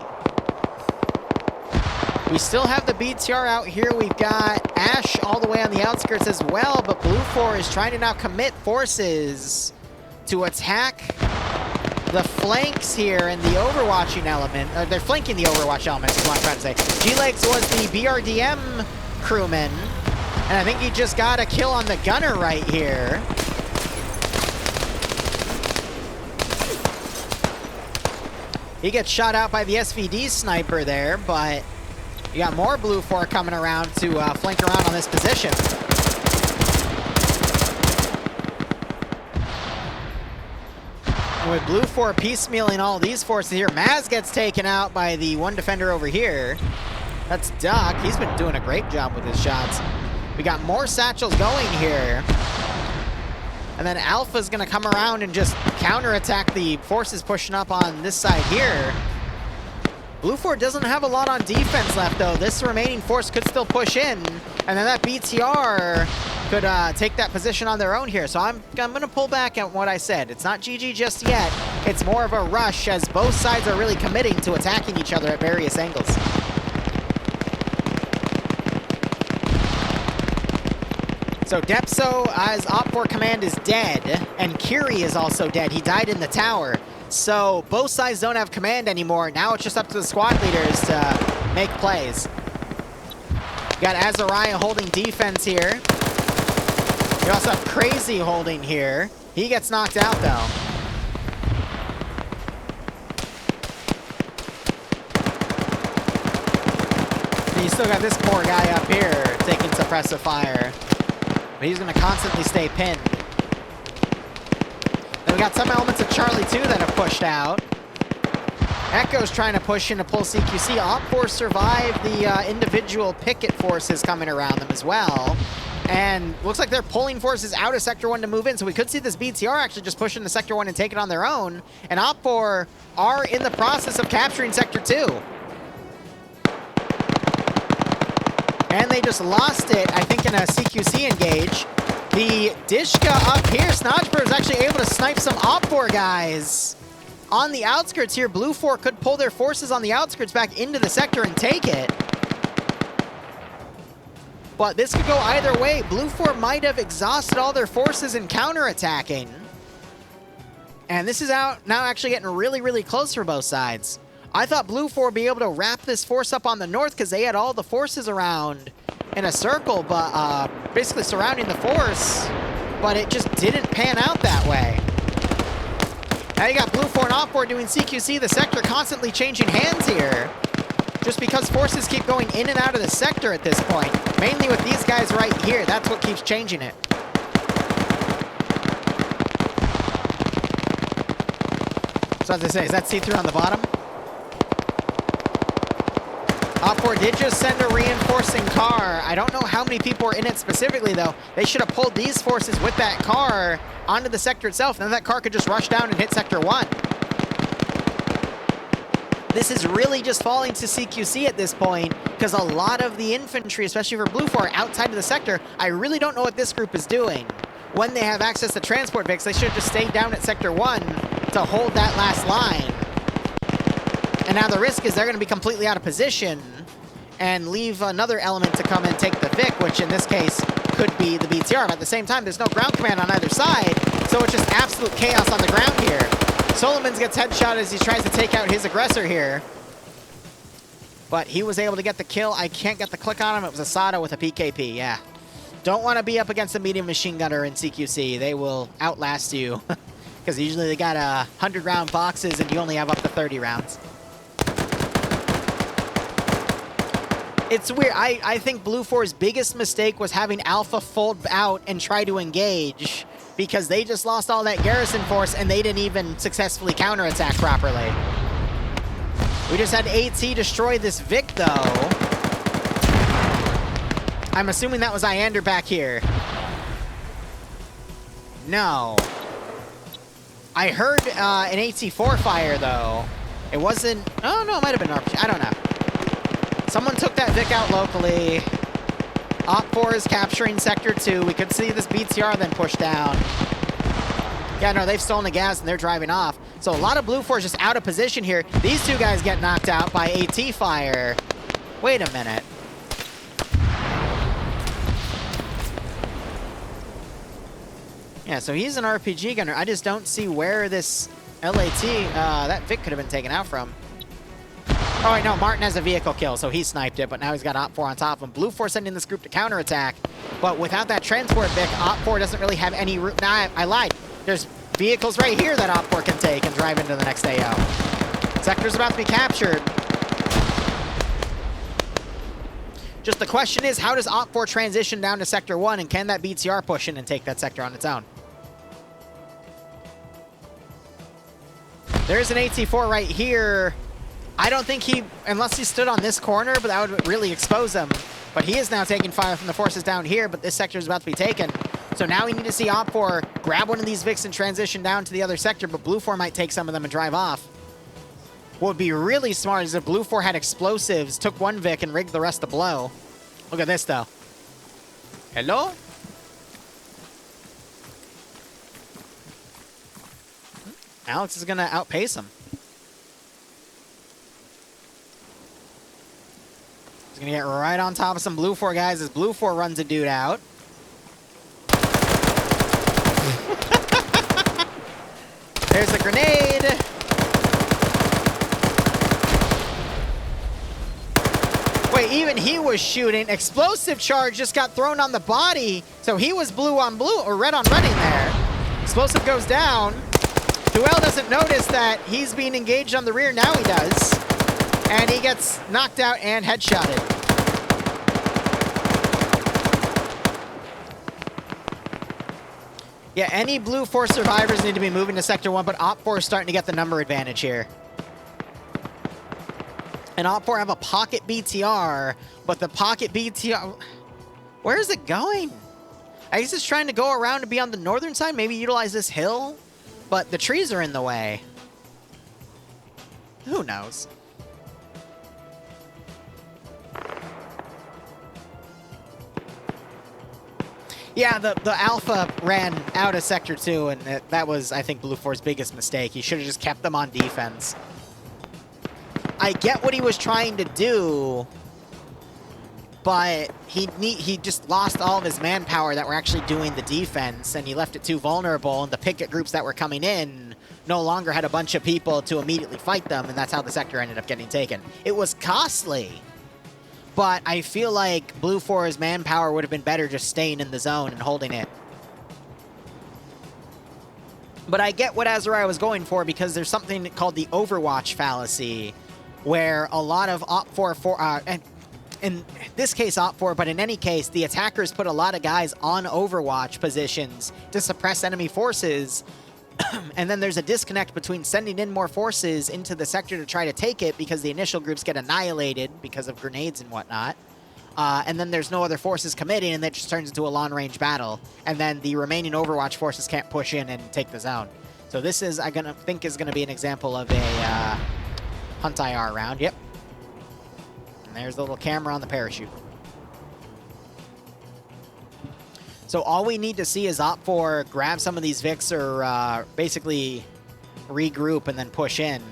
We still have the BTR out here. We've got Ash all the way on the outskirts as well, but Blue 4 is trying to now commit forces to attack the flanks here and the overwatching element. They're flanking the overwatch element, is what I'm trying to say. G-Legs was the BRDM crewman, and I think he just got a kill on the gunner right here. He gets shot out by the SVD sniper there, but you got more Blue 4 coming around to flank around on this position. And with Blue 4 piecemealing all these forces here, Maz gets taken out by the one defender over here. That's Duck. He's been doing a great job with his shots. We got more satchels going here. And then Alpha's going to come around and just counterattack the forces pushing up on this side here. Blue 4 doesn't have a lot on defense left, though. This remaining force could still push in, and then that BTR could take that position on their own here. So I'm going to pull back on what I said. It's not GG just yet. It's more of a rush, as both sides are really committing to attacking each other at various angles. So Depso, as Op 4 command, is dead, and Kiri is also dead. He died in the tower. So both sides don't have command anymore. Now it's just up to the squad leaders to make plays. You got Azariah holding defense here. You also have Crazy holding here. He gets knocked out, though. And you still got this poor guy up here taking suppressive fire. But he's going to constantly stay pinned. Then we got some elements of Charlie 2 that have pushed out. Echo's trying to push in to pull CQC. Op 4 survived the individual picket forces coming around them as well. And looks like they're pulling forces out of Sector 1 to move in. So we could see this BTR actually just push into Sector 1 and take it on their own. And Op 4 are in the process of capturing Sector 2. And they just lost it, I think, in a CQC engage. The Dishka up here, Snodgebird is actually able to snipe some Op 4 guys on the outskirts here. Blue 4 could pull their forces on the outskirts back into the sector and take it. But this could go either way. Blue 4 might have exhausted all their forces in counterattacking. And this is out now actually getting really, really close for both sides. I thought Blue 4 would be able to wrap this force up on the north because they had all the forces around in a circle, but basically surrounding the force, but it just didn't pan out that way. Now you got Blue 4 and Op 4 doing CQC, the sector constantly changing hands here, just because forces keep going in and out of the sector at this point, mainly with these guys right here. That's what keeps changing it. So as I say, is that see-through on the bottom? Op 4 did just send a reinforcing car. I don't know how many people were in it specifically, though. They should have pulled these forces with that car onto the sector itself, and then that car could just rush down and hit Sector 1. This is really just falling to CQC at this point, because a lot of the infantry, especially for Blue 4, are outside of the sector. I really don't know what this group is doing. When they have access to transport Vics, they should have just stayed down at Sector 1 to hold that last line. And now the risk is they're going to be completely out of position and leave another element to come and take the Vic, which in this case could be the BTR. But at the same time, there's no ground command on either side, so it's just absolute chaos on the ground here. Solomons gets headshot as he tries to take out his aggressor here. But he was able to get the kill. I can't get the click on him. It was Asada with a PKP, yeah. Don't want to be up against a medium machine gunner in CQC. They will outlast you. Because usually they got 100-round boxes and you only have up to 30 rounds. It's weird. I think Blue 4's biggest mistake was having Alpha fold out and try to engage, because they just lost all that garrison force and they didn't even successfully counterattack properly. We just had AT destroy this Vic, though. I'm assuming that was Iander back here. No. I heard an AT4 fire, though. It wasn't... Oh, no, it might have been RPG. I don't know. Someone took that Vic out locally. Op4 is capturing Sector 2. We could see this BTR then push down. Yeah, no, they've stolen the gas and they're driving off. So a lot of Blue 4 is just out of position here. These two guys get knocked out by AT fire. Wait a minute. Yeah, so he's an RPG gunner. I just don't see where this LAT, that Vic could have been taken out from. Oh, wait, no, Martin has a vehicle kill, so he sniped it, but now he's got Op4 on top of him. Blue 4 sending this group to counterattack, but without that transport Vic, Op4 doesn't really have any route. Nah, I lied. There's vehicles right here that Op4 can take and drive into the next AO. Sector's about to be captured. Just the question is, how does Op4 transition down to Sector 1, and can that BTR push in and take that sector on its own? There's an AT4 right here. I don't think he, unless he stood on this corner, but that would really expose him. But he is now taking fire from the forces down here, but this sector is about to be taken. So now we need to see Op4 grab one of these Vics and transition down to the other sector, but Blue 4 might take some of them and drive off. What would be really smart is if Blue 4 had explosives, took one Vic, and rigged the rest to blow. Look at this, though. Hello? Alex is going to outpace him. He's going to get right on top of some Blue 4 guys as Blue 4 runs a dude out. There's a grenade. Wait, even he was shooting. Explosive charge just got thrown on the body. So he was blue on blue, or red on red in there. Explosive goes down. Duel doesn't notice that he's being engaged on the rear. Now he does. And he gets knocked out and headshotted. Yeah, any Blue 4 survivors need to be moving to Sector 1, but Op4 is starting to get the number advantage here. And Op4 have a pocket BTR, but the pocket BTR... Where is it going? I guess it's trying to go around to be on the northern side, maybe utilize this hill, but the trees are in the way. Who knows? Yeah, the Alpha ran out of Sector 2, and that was, I think, Blue 4's biggest mistake. He should have just kept them on defense. I get what he was trying to do, but he just lost all of his manpower that were actually doing the defense, and he left it too vulnerable, and the picket groups that were coming in no longer had a bunch of people to immediately fight them, and that's how the sector ended up getting taken. It was costly. But I feel like Blue 4's manpower would have been better just staying in the zone and holding it. But I get what Azariah was going for, because there's something called the Overwatch fallacy, where a lot of Op4, and in this case Op4, but in any case, the attackers put a lot of guys on Overwatch positions to suppress enemy forces, and then there's a disconnect between sending in more forces into the sector to try to take it because the initial groups get annihilated because of grenades and whatnot. And then there's no other forces committing, and that just turns into a long-range battle. And then the remaining Overwatch forces can't push in and take the zone. So this is, I think, is going to be an example of a Hunt IR round. Yep. And there's the little camera on the parachute. So all we need to see is Op4 grab some of these Vics, or basically regroup and then push in.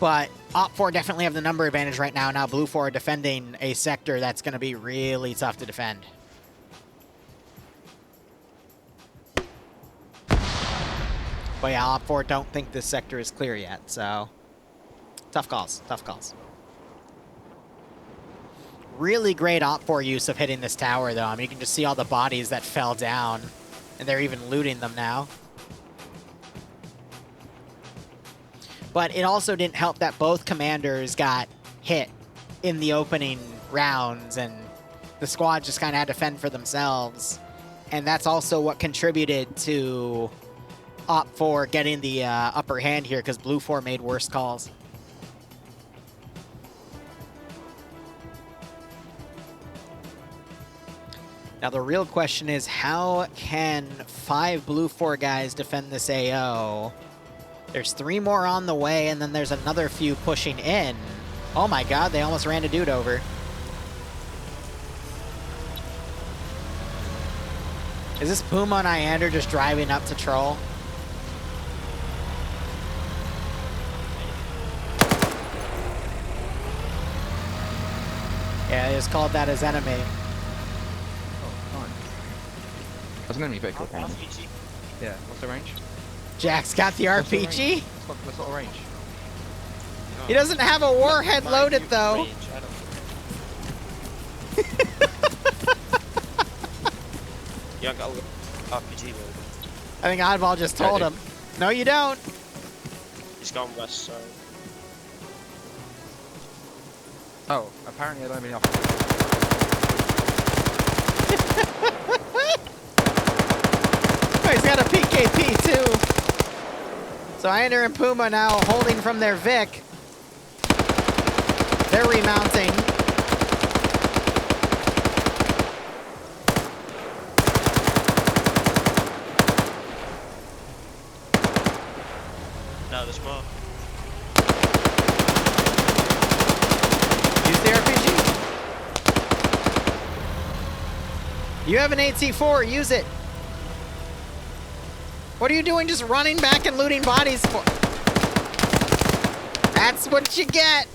But Op4 definitely have the number advantage right now. Now Blue 4 are defending a sector that's going to be really tough to defend. But yeah, Op4 don't think this sector is clear yet, so tough calls, tough calls. Really great Op4 use of hitting this tower, though. I mean, you can just see all the bodies that fell down, and they're even looting them now. But it also didn't help that both commanders got hit in the opening rounds, and the squad just kind of had to fend for themselves. And that's also what contributed to Op4 getting the upper hand here, because Blue 4 made worse calls. Now the real question is, how can 5 blue 4 guys defend this AO? There's 3 more on the way, and then there's another few pushing in. Oh my god, they almost ran a dude over. Is this Puma and Iander just driving up to troll? Yeah, they just called that his enemy. That's an enemy vehicle. RPG. Yeah, what's the range? Jack's got the What's the RPG. range? What sort of range? He doesn't have a warhead loaded though. Range, I don't You ain't got a RPG loaded. I think Oddball just told him. No, you don't. He's gone west side. Oh, apparently I don't have enough. Oh, he's got a PKP too. So Iander and Puma now holding from their Vic. They're remounting. No, there's more. Use the RPG. You have an AT4, use it. What are you doing just running back and looting bodies for? That's what you get.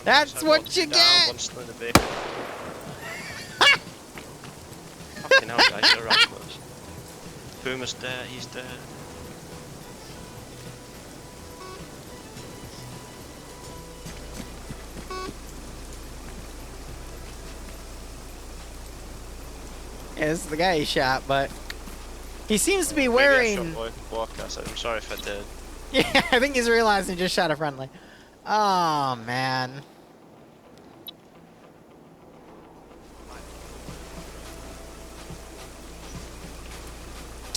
That's what you get. One's still in the vehicle. Fucking hell, guys, you're right, close. Puma's there, he's there. Yeah, this is the guy he shot, but he seems to be Maybe I wearing. shot Boy Walker, so I'm sorry if I did. Yeah, I think he's realizing he just shot a friendly. Oh man.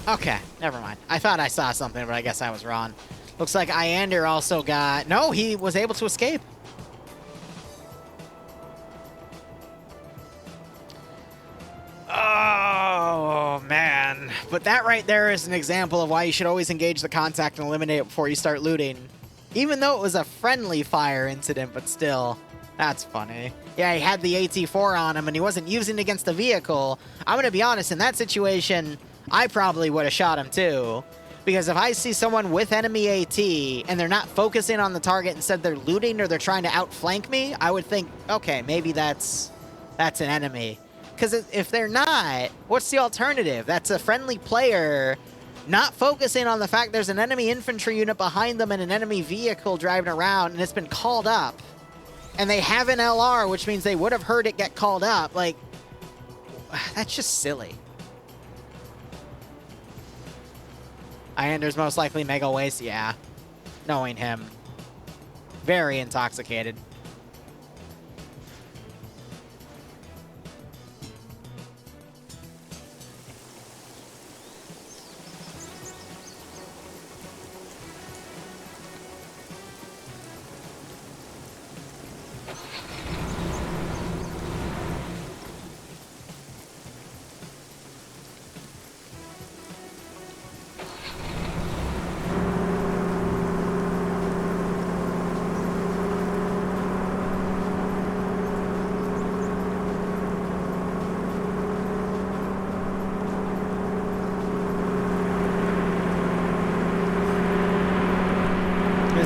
Okay, never mind. I thought I saw something, but I guess I was wrong. Looks like Iander also got... No, he was able to escape. Oh, man. But that right there is an example of why you should always engage the contact and eliminate it before you start looting. Even though it was a friendly fire incident, but still, that's funny. Yeah, he had the AT4 on him, and he wasn't using it against the vehicle. I'm going to be honest, in that situation, I probably would have shot him too. Because if I see someone with enemy AT, and they're not focusing on the target, instead they're looting or they're trying to outflank me, I would think, okay, maybe that's an enemy. Because if they're not, what's the alternative? That's a friendly player not focusing on the fact there's an enemy infantry unit behind them and an enemy vehicle driving around, and it's been called up. And they have an LR, which means they would have heard it get called up. Like, that's just silly. Iander's most likely mega waste, yeah. Knowing him. Very intoxicated.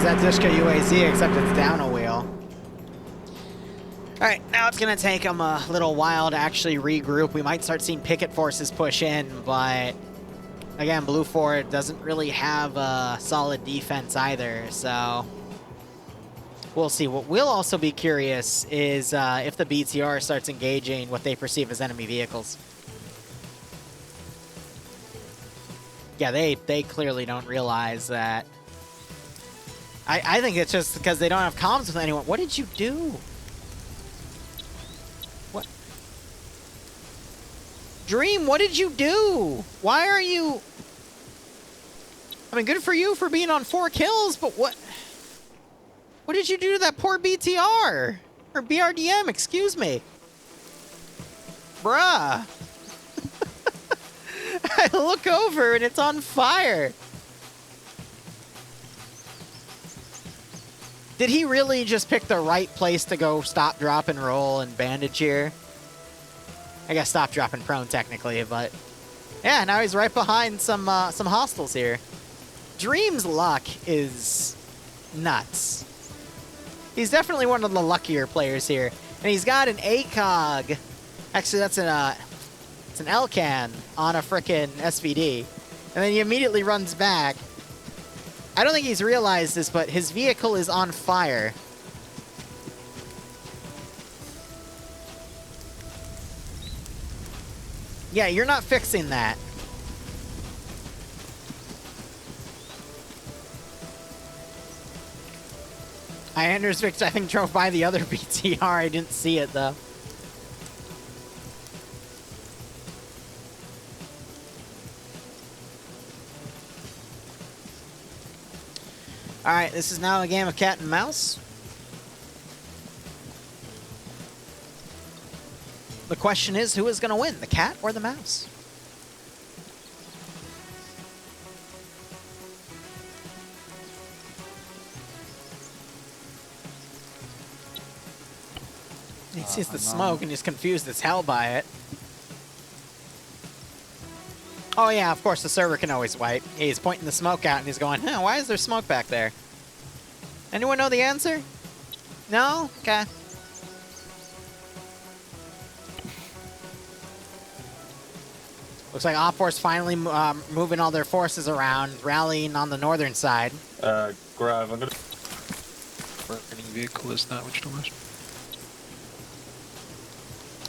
That Zishka UAZ, except it's down a wheel. Alright, now it's going to take them a little while to actually regroup. We might start seeing picket forces push in, but again, Blue 4 doesn't really have a solid defense either, so we'll see. What will also be curious is if the BTR starts engaging what they perceive as enemy vehicles. Yeah, they clearly don't realize that. I think it's just because they don't have comms with anyone. What did you do? What? Dream, what did you do? Why are you... I mean, good for you for being on 4 kills, but what... What did you do to that poor BTR? Or BRDM, excuse me. Bruh! I look over and it's on fire! Did he really just pick the right place to go stop, drop, and roll and bandage here? I guess stop, drop, and prone technically, but... Yeah, now he's right behind some hostiles here. Dream's luck is nuts. He's definitely one of the luckier players here. And he's got an ACOG. Actually, that's it's an Elcan on a frickin' SVD. And then he immediately runs back. I don't think he's realized this, but his vehicle is on fire. Yeah, you're not fixing that. Anders Victor, I think, drove by the other BTR. I didn't see it, though. Alright, this is now a game of cat and mouse. The question is, who is going to win, the cat or the mouse? He sees the smoke and he's confused as hell by it. Oh yeah, of course the server can always wipe. He's pointing the smoke out and he's going, huh, why is there smoke back there? Anyone know the answer? No? Okay. Looks like OpForce finally moving all their forces around, rallying on the northern side. Grav, I'm gonna... What vehicle is that? Which one?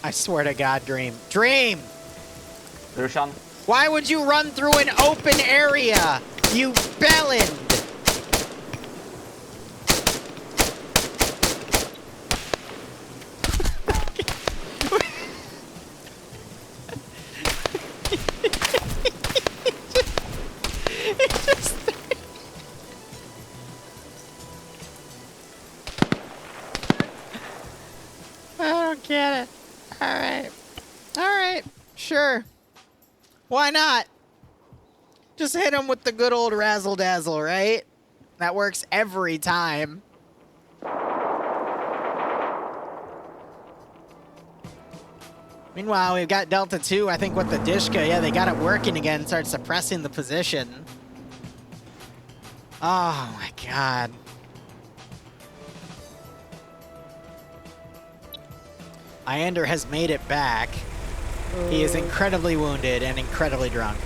I swear to God, Dream. Dream! Roshan. Why would you run through an open area? You bellend! I don't get it. Alright. Alright. Sure. Why not? Just hit him with the good old razzle-dazzle, right? That works every time. Meanwhile, we've got Delta 2, I think, with the Dishka. Yeah, they got it working again. Start suppressing the position. Oh, my God. Iander has made it back. He is incredibly wounded and incredibly drunk.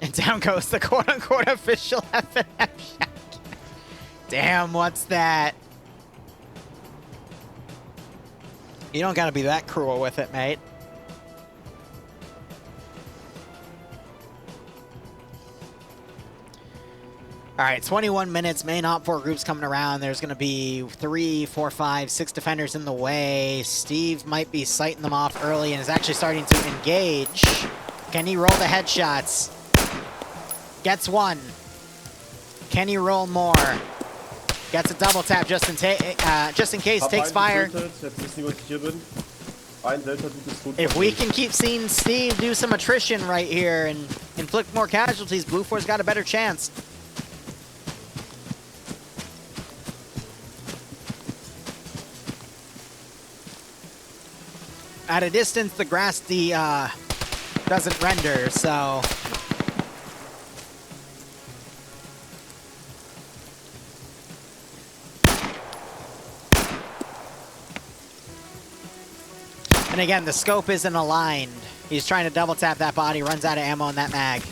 And down goes the quote-unquote official FNF shot. Damn, what's that? You don't gotta be that cruel with it, mate. All right, 21 minutes, main op4 group's coming around. There's going to be 3, 4, 5, 6 defenders in the way. Steve might be sighting them off early and is actually starting to engage. Can he roll the headshots? Gets one. Can he roll more? Gets a double tap just in case, takes fire. If we can keep seeing Steve do some attrition right here and inflict more casualties, Blue 4's got a better chance. At a distance, the grass doesn't render, so... And again, the scope isn't aligned. He's trying to double tap that body, runs out of ammo in that mag.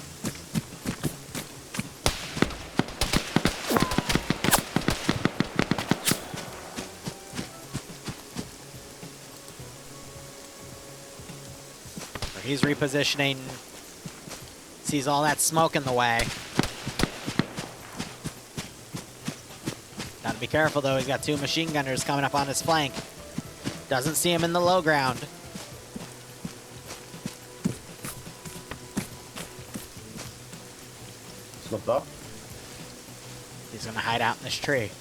He's repositioning. Sees all that smoke in the way. Gotta be careful though, he's got 2 machine gunners coming up on his flank. Doesn't see him in the low ground. He's gonna hide out in this tree.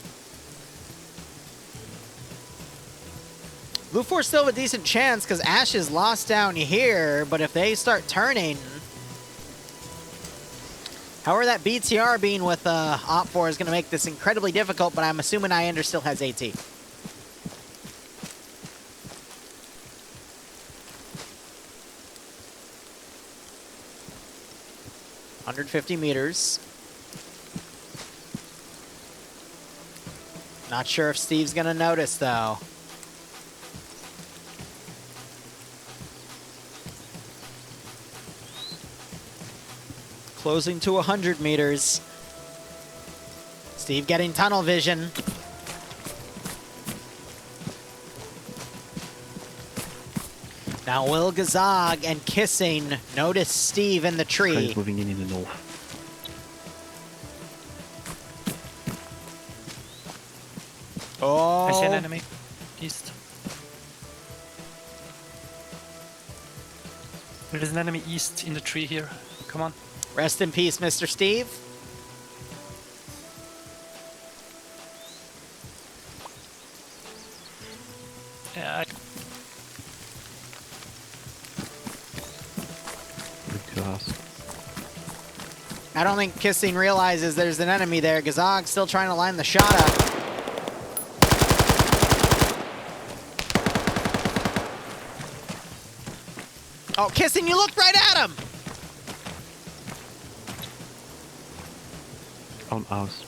Blue 4 still have a decent chance because Ash is lost down here, but if they start turning... However, that BTR being with Op 4 is going to make this incredibly difficult, but I'm assuming Iender still has AT. 150 meters. Not sure if Steve's going to notice, though. Closing to 100 meters. Steve getting tunnel vision. Now Will Gazag and Kissing notice Steve in the tree. Guys moving in the north. Oh. I see an enemy. East. There is an enemy east in the tree here. Come on. Rest in peace, Mr. Steve. Yeah. I don't think Kissing realizes there's an enemy there. Gazog's still trying to line the shot up. Oh, Kissing, you looked right at him! On house.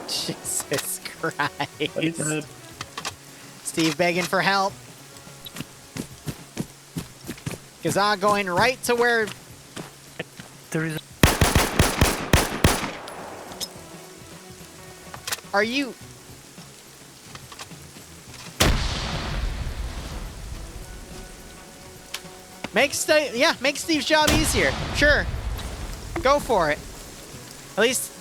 Jesus Christ. Steve begging for help. Gazog going right to where... There is. Are you... Make Steve's job easier. Sure. Go for it. At least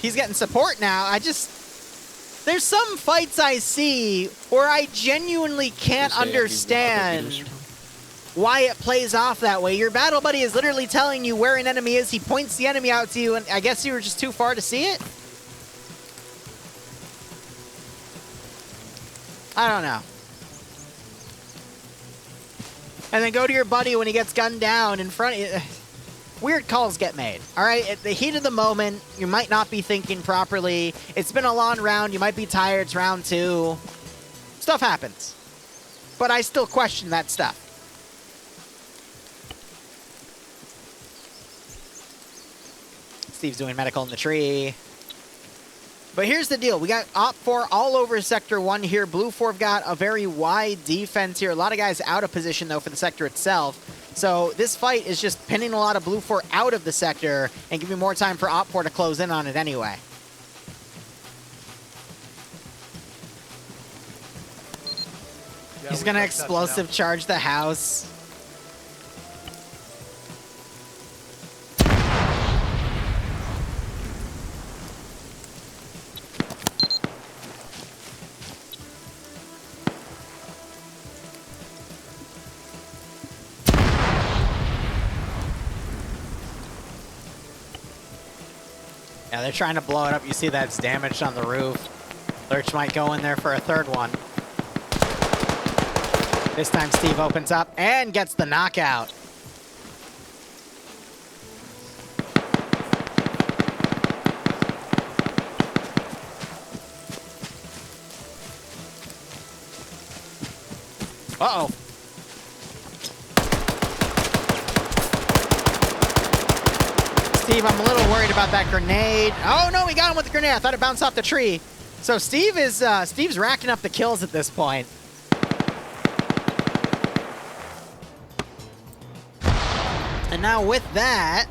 he's getting support now. There's some fights I see where I genuinely can't understand why it plays off that way. Your battle buddy is literally telling you where an enemy is. He points the enemy out to you, and I guess you were just too far to see it? I don't know. And then go to your buddy when he gets gunned down in front of you. Weird calls get made, all right? At the heat of the moment, you might not be thinking properly. It's been a long round. You might be tired. It's round 2. Stuff happens. But I still question that stuff. Steve's doing medical in the tree. But here's the deal. We got Op 4 all over Sector 1 here. Blue 4 have got a very wide defense here. A lot of guys out of position, though, for the sector itself. So this fight is just pinning a lot of Blue 4 out of the sector and giving more time for Op 4 to close in on it anyway. Yeah, he's going to explosive charge the house. Yeah, they're trying to blow it up. You see that's damaged on the roof. Lurch might go in there for a third one. This time Steve opens up and gets the knockout. Uh-oh. Steve, I'm a little worried about that grenade. Oh, no, we got him with the grenade. I thought it bounced off the tree. So Steve's racking up the kills at this point. And now with that,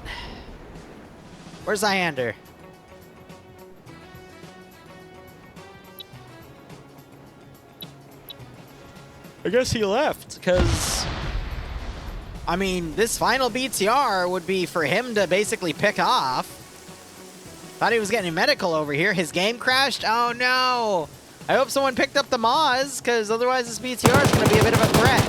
where's Iender? I guess he left, because... I mean, this final BTR would be for him to basically pick off. Thought he was getting medical over here. His game crashed? Oh, no. I hope someone picked up the Moz, because otherwise this BTR is going to be a bit of a threat.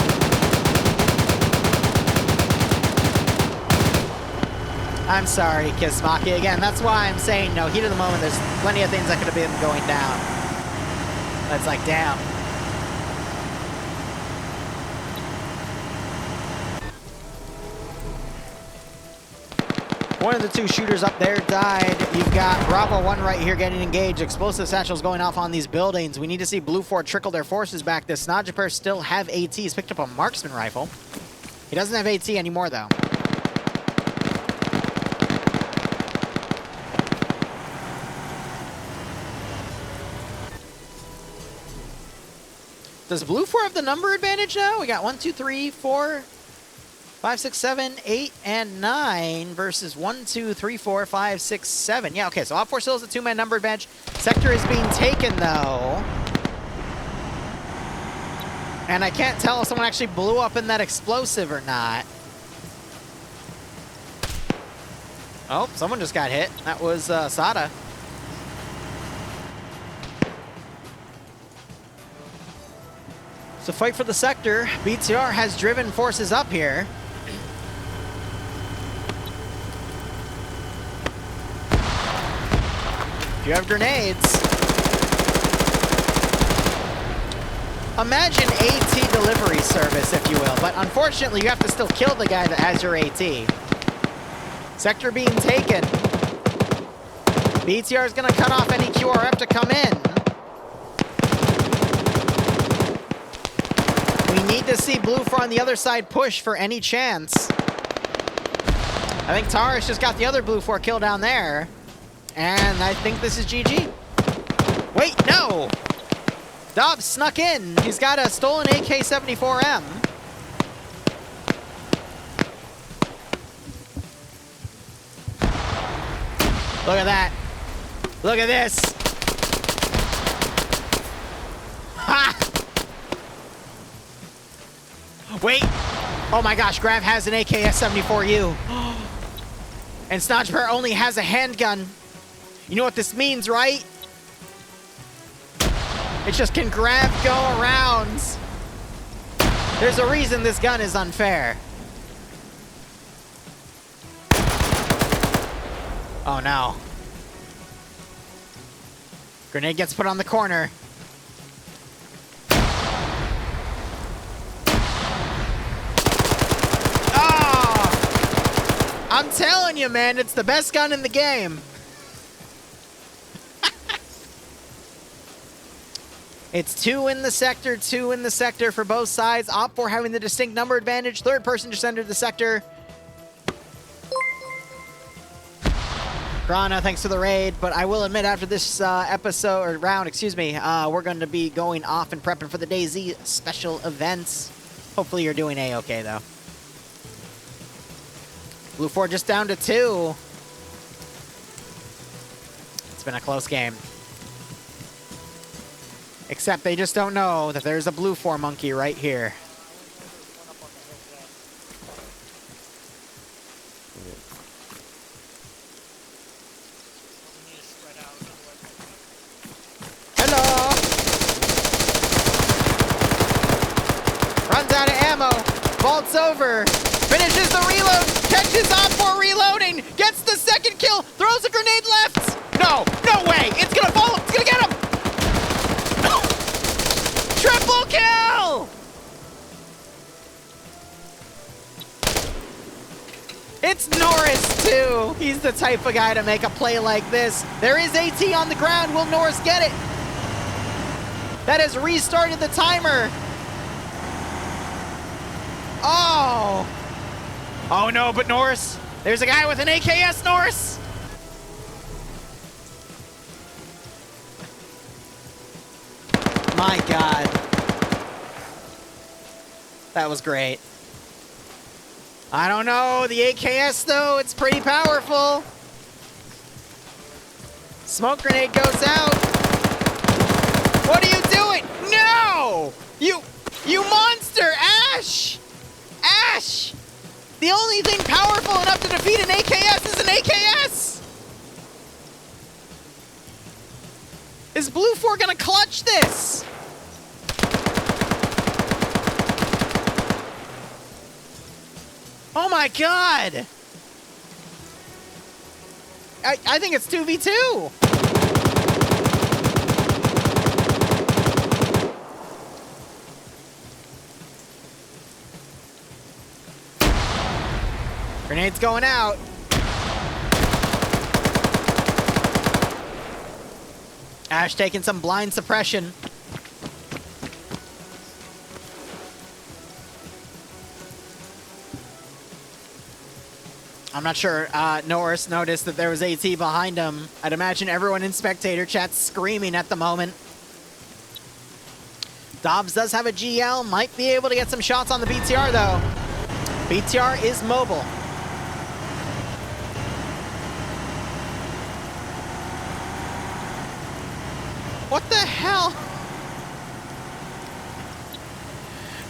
I'm sorry, Kismaki. Again, that's why I'm saying no. Heat of the moment, there's plenty of things that could have been going down. That's like, damn. One of the two shooters up there died. You've got Bravo 1 right here getting engaged. Explosive satchels going off on these buildings. We need to see Blue 4 trickle their forces back. This Snajper still have AT. He's picked up a marksman rifle. He doesn't have AT anymore, though. Does Blue 4 have the number advantage now? We got 1, 2, 3, 4, 5, 6, 7, 8, and 9 versus 1, 2, 3, 4, 5, 6, 7. Yeah, okay, so Op 4 still has a 2-man number advantage. Sector is being taken, though. And I can't tell if someone actually blew up in that explosive or not. Oh, someone just got hit. That was Sada. So fight for the sector. BTR has driven forces up here. You have grenades. Imagine AT delivery service, if you will, but unfortunately you have to still kill the guy that has your AT. Sector being taken. BTR is going to cut off any QRF to come in. We need to see Blue 4 on the other side push for any chance. I think Taurus just got the other Blue 4 kill down there. And I think this is GG. Wait, no! Dobbs snuck in. He's got a stolen AK-74M. Look at that. Look at this. Ha! Wait. Oh my gosh, Grav has an AKS-74U. And Snajper only has a handgun. You know what this means, right? It's just, can Grav go around? There's a reason this gun is unfair. Oh no. Grenade gets put on the corner. Oh! I'm telling you, man, it's the best gun in the game. It's 2 in the sector, 2 in the sector for both sides. Op 4 having the distinct number advantage. Third person just entered the sector. Grana, thanks for the raid, but I will admit after this episode, or round, excuse me, we're going to be going off and prepping for the DayZ special events. Hopefully you're doing A-okay, though. Blue 4 just down to 2. It's been a close game. Except they just don't know that there's a Blue 4 monkey right here. Hello! Runs out of ammo. Vaults over. Finishes the reload. Catches Op 4 reloading. Gets the second kill. Throws a grenade left. No, no way. It's gonna fall. It's gonna get him. Triple kill! It's Norris, too. He's the type of guy to make a play like this. There is AT on the ground. Will Norris get it? That has restarted the timer. Oh. Oh, no, but Norris. There's a guy with an AKS, Norris. My God. That was great. I don't know. The AKS, though, it's pretty powerful. Smoke grenade goes out. What are you doing? No! You monster! Ash! Ash! The only thing powerful enough to defeat an AKS is an AKS! Is Blue 4 gonna clutch this? Oh my God! I think it's 2v2. Grenade's going out. Ash taking some blind suppression. I'm not sure Norris noticed that there was AT behind him. I'd imagine everyone in spectator chat's screaming at the moment. Dobbs does have a GL, might be able to get some shots on the BTR though. BTR is mobile. What the hell?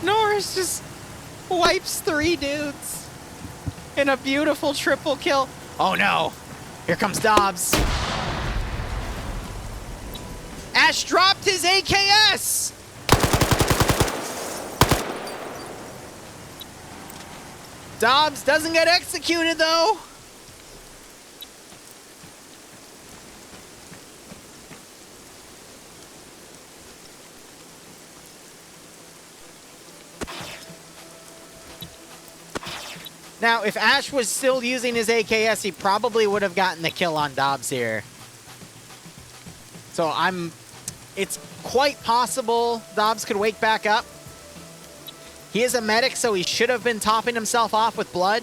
Norris just wipes 3 dudes. In a beautiful triple kill. Oh no. Here comes Dobbs. Ash dropped his AKS. Dobbs doesn't get executed though. Now, if Ash was still using his AKS, he probably would have gotten the kill on Dobbs here. So it's quite possible Dobbs could wake back up. He is a medic, so he should have been topping himself off with blood.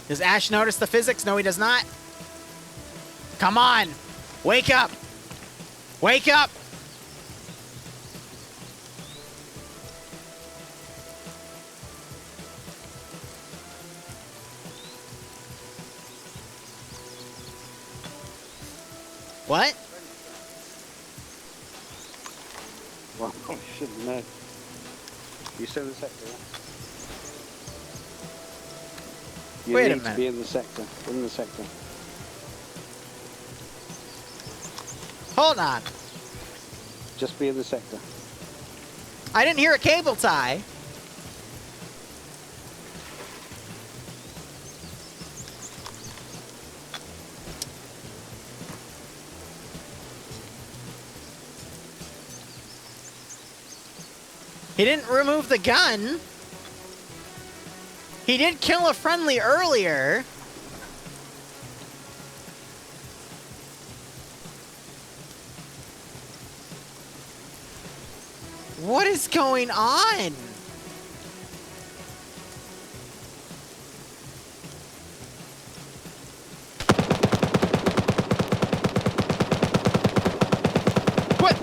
Does Ash notice the physics? No, he does not. Come on. Wake up. Wake up. What? Well, I shouldn't know. You still in the sector, yeah? You Wait a need to minute. be in the sector. In the sector. Hold on. Just be in the sector. I didn't hear a cable tie. He didn't remove the gun. He did kill a friendly earlier. What is going on? What?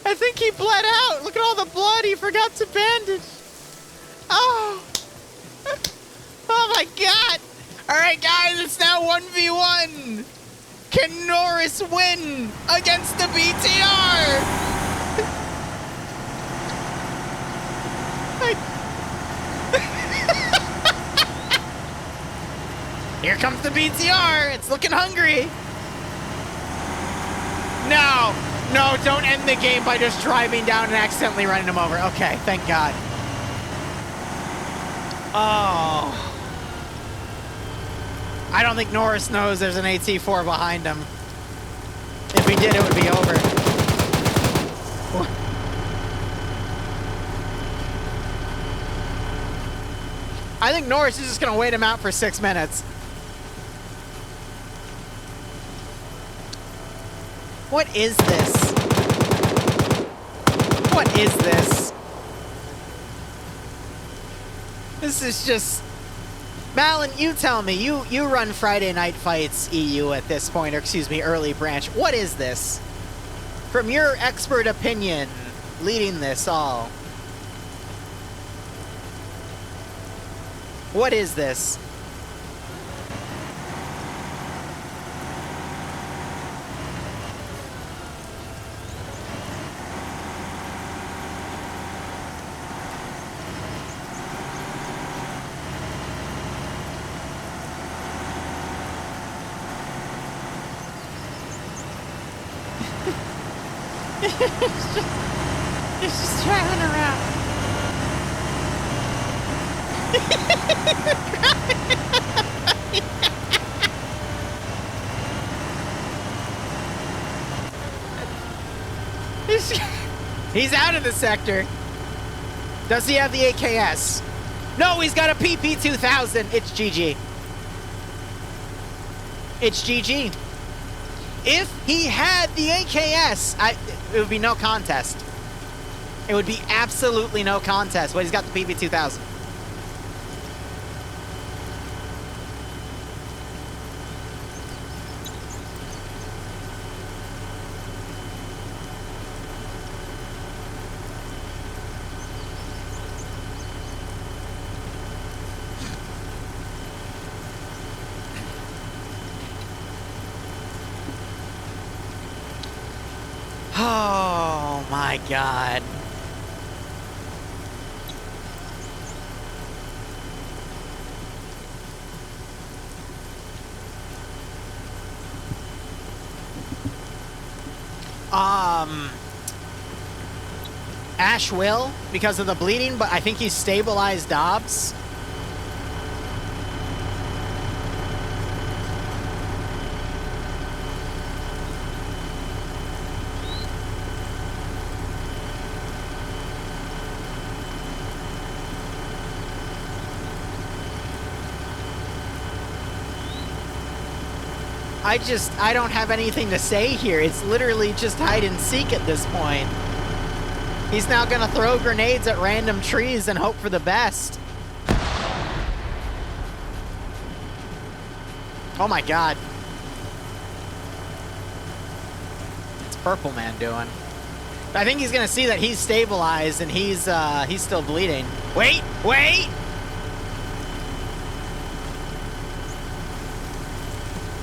I think he bled out. Look at all the blood. He forgot to bandage. Oh. Oh my god. All right, guys, it's now 1v1. Can Norris win against the BTR? Here comes the BTR. It's looking hungry. No. No, don't end the game by just driving down and accidentally running him over. Okay, thank God. Oh. I don't think Norris knows there's an AT4 behind him. If he did, it would be over. I think Norris is just going to wait him out for 6 minutes. What is this? What is this? This is just... Malin, you tell me. You run Friday Night Fights EU at this point, or excuse me, early branch. What is this? From your expert opinion, leading this all. What is this? It's just driving around. He's out of the sector. Does he have the AKS? No, he's got a PP-2000. It's GG. It's GG. If he had the AKS, it would be no contest. It would be absolutely no contest, but he's got the PP-2000. Oh my God. Ash will because of the bleeding, but I think he stabilized Dobbs. I don't have anything to say here. It's literally just hide and seek at this point. He's now gonna throw grenades at random trees and hope for the best. Oh my God. What's Purple Man doing? I think he's gonna see that he's stabilized and he's still bleeding. Wait!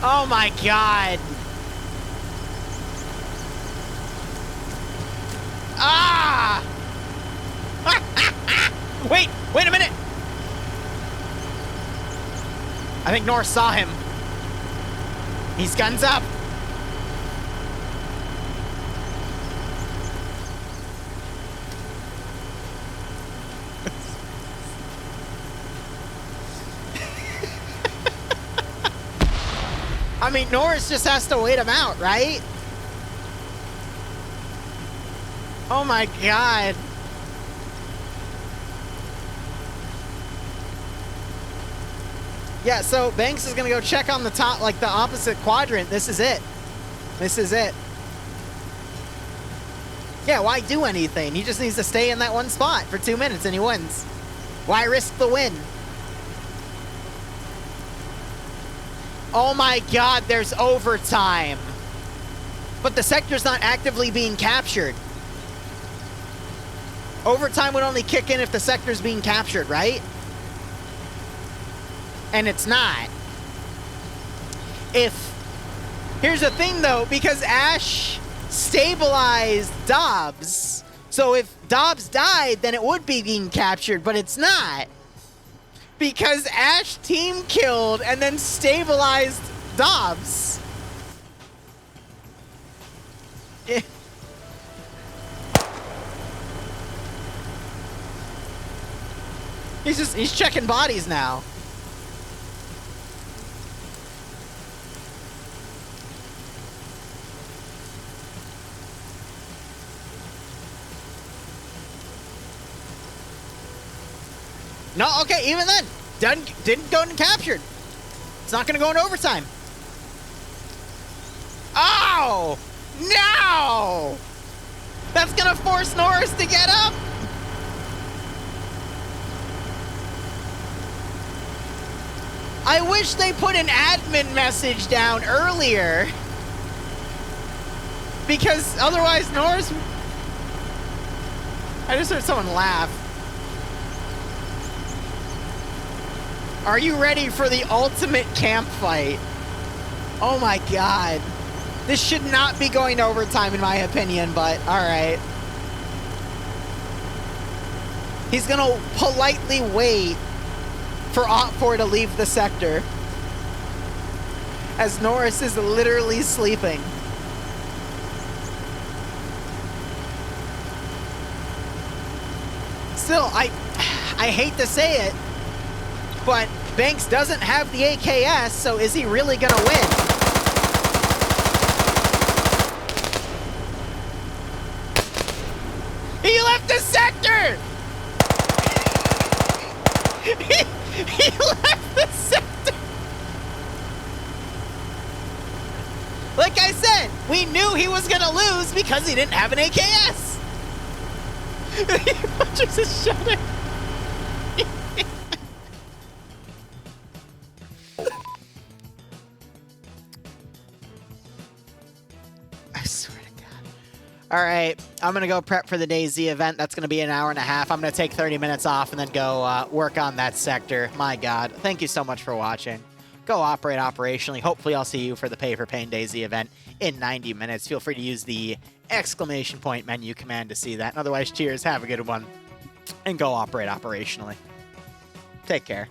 Oh my God. Ah! Wait a minute. I think Norris saw him. He's guns up. I mean, Norris just has to wait him out, right? Oh my God. Yeah, so Banks is gonna go check on the top, like the opposite quadrant. This is it. This is it. Yeah, why do anything? He just needs to stay in that one spot for 2 minutes and he wins. Why risk the win? Oh my God, there's overtime. But the sector's not actively being captured. Overtime would only kick in if the sector's being captured, right? And it's not. Here's the thing though, because Ash stabilized Dobbs, so if Dobbs died, then it would be being captured, but it's not. Because Ash team killed and then stabilized Dobbs. He's checking bodies now. No, okay, even then, didn't go and captured. It's not going to go in overtime. Oh, no! That's going to force Norris to get up. I wish they put an admin message down earlier. Because otherwise Norris... I just heard someone laugh. Are you ready for the ultimate camp fight? Oh my God. This should not be going to overtime in my opinion, but alright. He's gonna politely wait for Op4 to leave the sector. As Norris is literally sleeping. Still, I hate to say it, but Banks doesn't have the AKS, so is he really gonna win? He left the sector! He left the sector! Like I said, we knew he was gonna lose because he didn't have an AKS! He punches his shoulder. I swear to God. All right, I'm going to go prep for the DayZ event. That's going to be an hour and a half. I'm going to take 30 minutes off and then go work on that sector. My God. Thank you so much for watching. Go operate operationally. Hopefully, I'll see you for the Pay for Pain DayZ event in 90 minutes. Feel free to use the exclamation point menu command to see that. And otherwise, cheers. Have a good one. And go operate operationally. Take care.